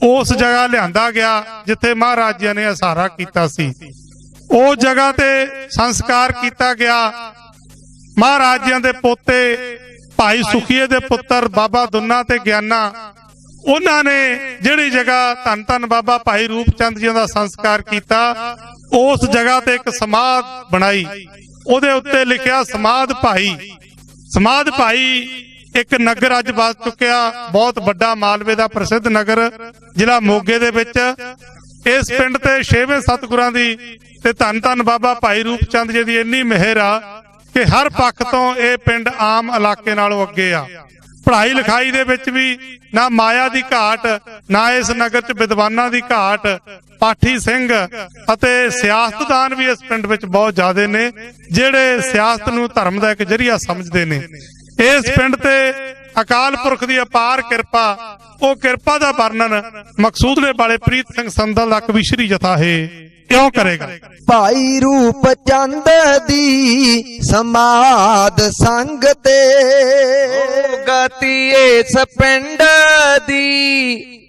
ਉਸ ਜਗ੍ਹਾ ਲਿਆਂਦਾ ਗਿਆ ਜਿੱਥੇ ਮਹਾਰਾਜ ਜੀ ਨੇ ਅਸਾਰਾ ਕੀਤਾ ਸੀ। ਉਹ ਜਗ੍ਹਾ ਤੇ ਸੰਸਕਾਰ ਕੀਤਾ ਗਿਆ। ਮਹਾਰਾਜ ਜੀ ਦੇ ਪੋਤੇ ਭਾਈ ਸੁਖੀਏ ਦੇ ਪੁੱਤਰ ਬਾਬਾ ਦੁੰਨਾ ਤੇ ਗਿਆਨਾ ਉਹਨਾਂ ਨੇ ਜਿਹੜੀ ਜਗ੍ਹਾ ਧੰਨ ਧੰਨ ਬਾਬਾ ਭਾਈ ਰੂਪ ਚੰਦ ਜੀ ਦਾ ਸੰਸਕਾਰ ਕੀਤਾ ਉਸ ਜਗ੍ਹਾ ਤੇ ਇੱਕ ਸਮਾਧ ਬਣਾਈ। ਉਹਦੇ ਉੱਤੇ ਲਿਖਿਆ ਸਮਾਧ ਭਾਈ। ਸਮਾਧ ਭਾਈ ਇੱਕ ਨਗਰ ਅੱਜ ਵਸ ਚੁੱਕਿਆ, ਬਹੁਤ ਵੱਡਾ ਮਾਲਵੇ ਦਾ ਪ੍ਰਸਿੱਧ ਨਗਰ ਜ਼ਿਲ੍ਹਾ ਮੋਗੇ ਦੇ ਵਿੱਚ। ਇਸ ਪਿੰਡ ਤੇ 6ਵੇਂ ਸਤਿਗੁਰਾਂ ਦੀ ਤੇ ਧੰਨ ਧੰਨ ਬਾਬਾ ਭਾਈ ਰੂਪ ਚੰਦ ਜੀ ਦੀ ਇੰਨੀ ਮਿਹਰ ਆ ਕਿ ਹਰ ਪੱਖ ਤੋਂ ਇਹ ਪਿੰਡ ਆਮ ਇਲਾਕੇ ਨਾਲੋਂ ਅੱਗੇ ਆ। ਪੜ੍ਹਾਈ ਲਿਖਾਈ ਦੇ ਵਿੱਚ ਵੀ ਨਾ ਮਾਇਆ ਦੀ ਘਾਟ, ਨਾ ਇਸ ਨਗਰ 'ਚ ਵਿਦਵਾਨਾਂ ਦੀ ਘਾਟ। ਪਾਠੀ ਸਿੰਘ ਅਤੇ ਸਿਆਸਤਦਾਨ ਵੀ ਇਸ ਪਿੰਡ ਵਿੱਚ ਬਹੁਤ ਜ਼ਿਆਦੇ ਨੇ ਜਿਹੜੇ ਸਿਆਸਤ ਨੂੰ ਧਰਮ ਦਾ ਇੱਕ ਜ਼ਰੀਆ ਸਮਝਦੇ ਨੇ। ਇਸ ਪਿੰਡ ਤੇ ਅਕਾਲ ਪੁਰਖ ਦੀ ਅਪਾਰ ਕਿਰਪਾ, ਉਹ ਕਿਰਪਾ ਦਾ ਵਰਣਨ ਮਕਸੂਦਲੇ ਵਾਲੇ ਪ੍ਰੀਤ ਸਿੰਘ ਸੰਦਲ ਦਾ ਕਵੀਸ਼ਰੀ ਜਥਾ ਹੈ ਕਿਉਂ ਕਰੇਗਾ। ਭਾਈ ਰੂਪ ਚੰਦ ਦੀ ਸਮਾਧ ਸੰਗ ਤੇ ਗਤੀ ਇਸ ਪਿੰਡ ਦੀ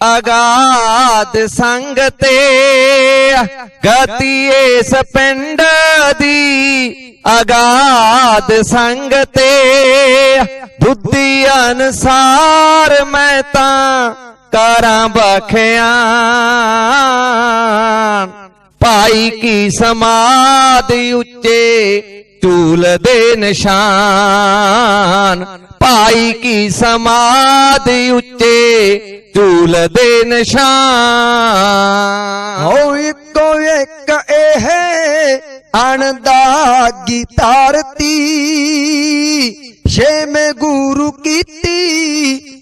ਅਗਾਧ ਸੰਗ ਤੇ ਗਤੀ ਇਸ ਪਿੰਡ ਦੀ ਅਗਾਧ ਸੰਗ ਤੇ ਬੁੱਧੀ ਅਨਸਾਰ ਮੈਂ ਤਾਂ ਕਰਾਂ ਬਖਿਆ ਭਾਈ ਕੀ ਸਮਾਧ ਉੱਚੇ ਚੂਲ ਦੇ ਨਿਸ਼ਾਨ ਭਾਈ ਕੀ ਸਮਾਧ ਉੱਚੇ ਚੂਲ ਦੇ ਨਿਸ਼ਾਨ ਹੋ ਇੱਕੋ ਇੱਕ ਇਹ ਅਣਦਾਗੀ ਧਰਤੀ ਛੇਵੇਂ ਗੁਰੂ ਕੀਤੀ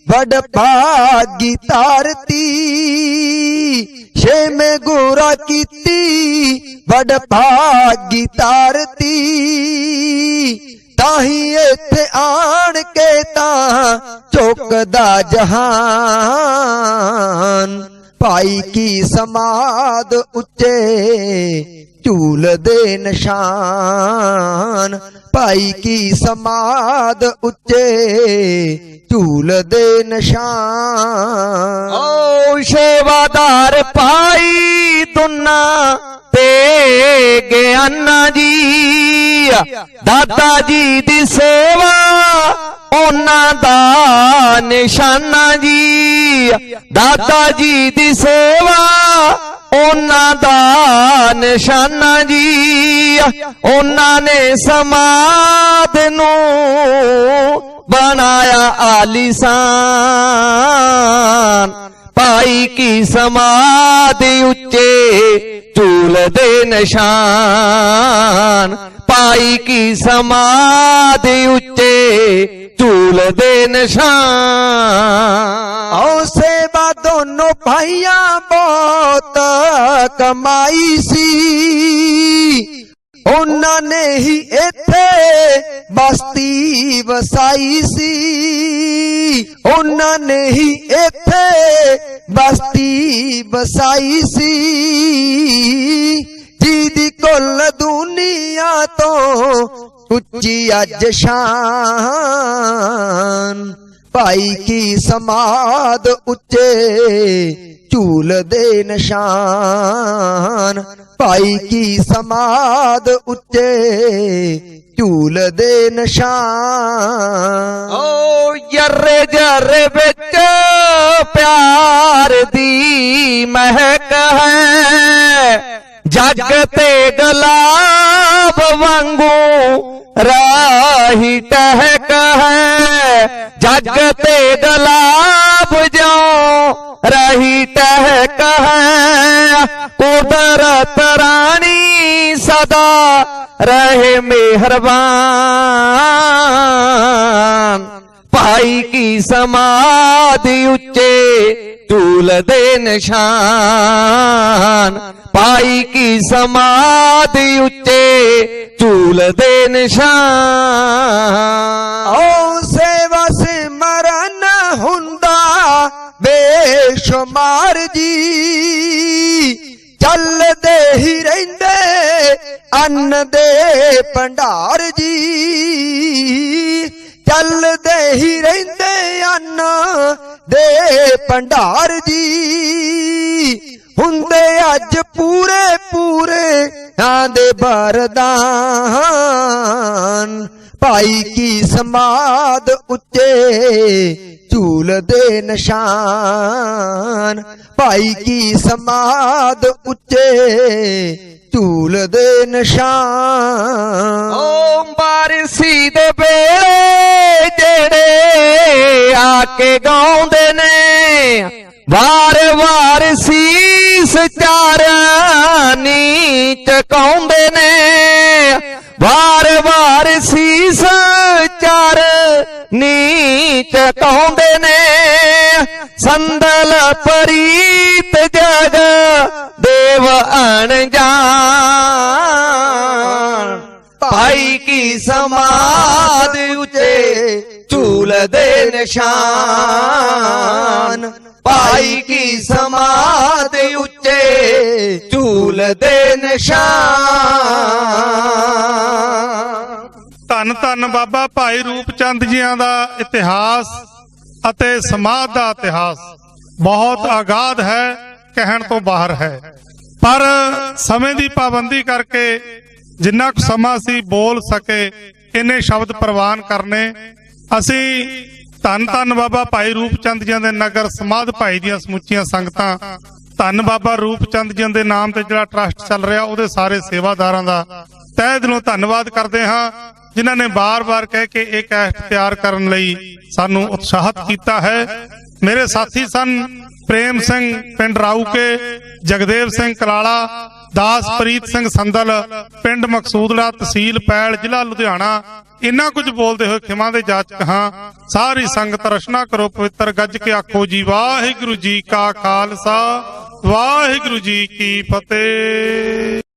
ਵੱਡ ਭਾਗੀ ਧਰਤੀ ਛੇਵੇਂ ਗੁਰਾ ਕੀਤੀ ਵੱਡ ਭਾਗੀ ਧਰਤੀ ਤਾਹੀਂ ਇੱਥੇ ਆਣ ਕੇ ਤਾਂ ਝੁਕਦਾ ਜਹਾਨ ਭਾਈ ਕੀ ਸਮਾਧ ਉੱਚੇ ਝੂਲ ਦੇ ਨਿਸ਼ਾਨ ਭਾਈ ਕੀ ਸਮਾਧ ਉੱਚੇ ਝੂਲ ਦੇ ਨਿਸ਼ਾਨ ਓ ਸੇਵਾਦਾਰ ਭਾਈ ਦੁੰਨਾ ਤੇ ਗਿਆਨਾ ਜੀ ਦਾਦਾ ਜੀ ਦੀ ਸੇਵਾ ਉਹਨਾਂ ਦਾ ਨਿਸ਼ਾਨਾ ਜੀ ਦਾਦਾ ਜੀ ਦੀ ਸੇਵਾ ਉਹਨਾਂ ਦਾ ਨਿਸ਼ਾਨਾ ਜੀ ਉਹਨਾਂ ਨੇ ਸਮਾਧ ਨੂੰ ਬਣਾਇਆ ਆਲੀਸ਼ਾਨ ਭਾਈ ਕੀ ਸਮਾਧੀ ਉੱਚੇ ਚੂਲ ਦੇ ਨਿਸ਼ਾਨ ਭਾਈ ਕੀ ਸਮਾਧੀ ਉੱਚੇ ਚੂਲ ਦੇ ਨਿਸ਼ਾਨ ਓ ਸੇਵਾ ਦੋਨੋਂ ਭਾਈਆਂ ਬਹੁਤ ਕਮਾਈ ਸੀ ਉਹਨਾਂ ਨੇ ਹੀ ਇੱਥੇ ਬਸਤੀ ਵਸਾਈ ਸੀ ਉਹਨਾਂ ਨੇ ਹੀ ਇੱਥੇ ਬਸਤੀ ਵਸਾਈ ਸੀ ਜਿਹਦੀ ਕੁੱਲ ਦੁਨੀਆ ਤੋਂ ਉੱਚੀ ਅੱਜ ਸ਼ਾਨ ਭਾਈ ਕੀ ਸਮਾਧ ਉੱਚੇ ਝੂਲ ਦੇ ਨਿਸ਼ਾਨ ਭਾਈ ਕੀ ਸਮਾਧ ਉੱਚੇ ਝੂਲ ਦੇ ਨਿਸ਼ਾਨ ਓ ਯਰੇ ਜਰੇ ਵਿੱਚ ਪਿਆਰ ਦੀ ਮਹਿਕ ਹੈ ਜੱਗ ਤੇ ਗੁਲਾਬ ਵਾਂਗੂ ਰਾਹੀ ਟਹਿਕ ਹੈ ਜੱਗ ਤੇ ਗੁਲਾਬ ਜਿਉਂ ਰਾਹੀ ਟਹਿਕ ਹੈ ਕੁਦਰਤ ਰਾਣੀ ਸਦਾ ਰਹੇ ਮਿਹਰਬਾਨ ਭਾਈ ਕੀ ਸਮਾਧੀ ਉੱਚੇ ਝੂਲ ਦੇ ਨਿਸ਼ਾਨ ਭਾਈ ਕੀ ਸਮਾਧੀ ਉੱਚੇ ਝੂਲ ਦੇ ਨਿਸ਼ਾਨ ਓ ਸੇਵਾ ਸਿਮਰਨ ਹੁੰਦਾ ਬੇਸ਼ੁਮਾਰ ਜੀ ਚੱਲਦੇ ਹੀ ਰਹਿੰਦੇ ਅੰਨ ਦੇ ਭੰਡਾਰ ਜੀ ਚੱਲਦੇ ਹੀ ਰਹਿੰਦੇ ਅੰਨ ਦੇ ਭੰਡਾਰ ਜੀ ਹੁੰਦੇ ਅੱਜ ਪੂਰੇ ਪੂਰੇ ਆਂਦੇ ਬਰਦਾਨ ਭਾਈ ਕੀ ਸਮਾਧ ਉੱਚੇ ਝੂਲ ਦੇ ਨਿਸ਼ਾਨ ਭਾਈ ਕੀ ਸਮਾਧ ਉੱਚੇ ਝੂਲ ਦੇ ਨਿਸ਼ਾਨ ਓ ਬਾਰਿਸ਼ੀ ਦੇ ਵੇਲੇ ਜਿਹੜੇ ਆ ਕੇ ਗਾਉਂਦੇ ਨੇ ਵਾਰ ਵਾਰ ਸੀਸ ਚਾਰਾਨੀ ਚਕਾਉਂਦੇ ਨੇ ਵਾਰ ਵਾਰ ਸੀਸ ਚਾਰਾਨੀ ਚਕਾਉਂਦੇ ਨੇ ਸੰਦਲ ਪ੍ਰੀਤ ਜਗ ਦੇਵ ਅਣਜਾਣ ਭਾਈ ਕੀ ਸਮਾਧ ਉੱਚੇ ਝੂਲ ਦੇ ਨਿਸ਼ਾਨ ਭਾਈ ਕੀ ਸਮਾਧ ਉੱਚੇ ਝੂਲ ਦੇ ਨਿਸ਼ਾਨ ਧੰਨ ਧੰਨ ਬਾਬਾ ਭਾਈ ਰੂਪ ਚੰਦ ਜੀਆਂ ਦਾ ਇਤਿਹਾਸ ਅਤੇ ਸਮਾਧ ਦਾ ਇਤਿਹਾਸ ਬਹੁਤ ਆਗਾਧ ਹੈ, ਕਹਿਣ ਤੋਂ ਬਾਹਰ ਹੈ। ਪਰ ਸਮੇਂ ਦੀ ਪਾਬੰਦੀ ਕਰਕੇ ਜਿੰਨਾ ਕੁ ਸਮਾਂ ਸੀ ਬੋਲ ਸਕੇ ਇੰਨੇ ਸ਼ਬਦ ਪ੍ਰਵਾਨ ਕਰਨੇ। ਅਸੀਂ ਧੰਨ ਧੰਨ ਬਾਬਾ ਭਾਈ ਰੂਪ ਚੰਦ ਜੀਆਂ ਦੇ ਨਗਰ ਸਮਾਧ ਭਾਈ ਦੀਆਂ ਸਮੁੱਚੀਆਂ ਸੰਗਤਾਂ, ਧੰਨ ਬਾਬਾ ਰੂਪ ਚੰਦ ਜੀਆਂ ਦੇ ਨਾਮ ਤੇ ਜਿਹੜਾ ਟਰਸਟ ਚੱਲ ਰਿਹਾ ਉਹਦੇ ਸਾਰੇ ਸੇਵਾਦਾਰਾਂ ਦਾ ਤਹਿ ਦਿਲੋਂ ਧੰਨਵਾਦ ਕਰਦੇ ਹਾਂ, ਜਿਨ੍ਹਾਂ ਨੇ ਬਾਰ-ਬਾਰ ਕਹਿ ਕੇ ਇਹ ਕੈਸਟ ਤਿਆਰ ਕਰਨ ਲਈ ਸਾਨੂੰ ਉਤਸ਼ਾਹਿਤ ਕੀਤਾ ਹੈ। ਮੇਰੇ ਸਾਥੀ ਸਨ ਪ੍ਰੇਮ ਸਿੰਘ ਪਿੰਡ ਰਾਊਕੇ, ਜਗਦੇਵ ਸਿੰਘ ਕਲਾਲਾ, ਦਾਸਪ੍ਰੀਤ ਸਿੰਘ ਸੰਦਲ ਪਿੰਡ ਮਕਸੂਦਲਾ ਤਹਿਸੀਲ ਪੈਲ ਜ਼ਿਲ੍ਹਾ ਲੁਧਿਆਣਾ। ਇੰਨਾ ਕੁਝ ਬੋਲਦੇ ਹੋਏ ਖਿਮਾ ਦੇ ਜਾਚਕ ਹਾਂ। ਸਾਰੀ ਸੰਗਤ ਰਚਨਾ ਕਰੋ ਪਵਿੱਤਰ ਗੱਜ ਕੇ ਆਖੋ ਜੀ ਵਾਹਿਗੁਰੂ ਜੀ ਕਾ ਖਾਲਸਾ ਵਾਹਿਗੁਰੂ ਜੀ ਕੀ ਫਤਿਹ।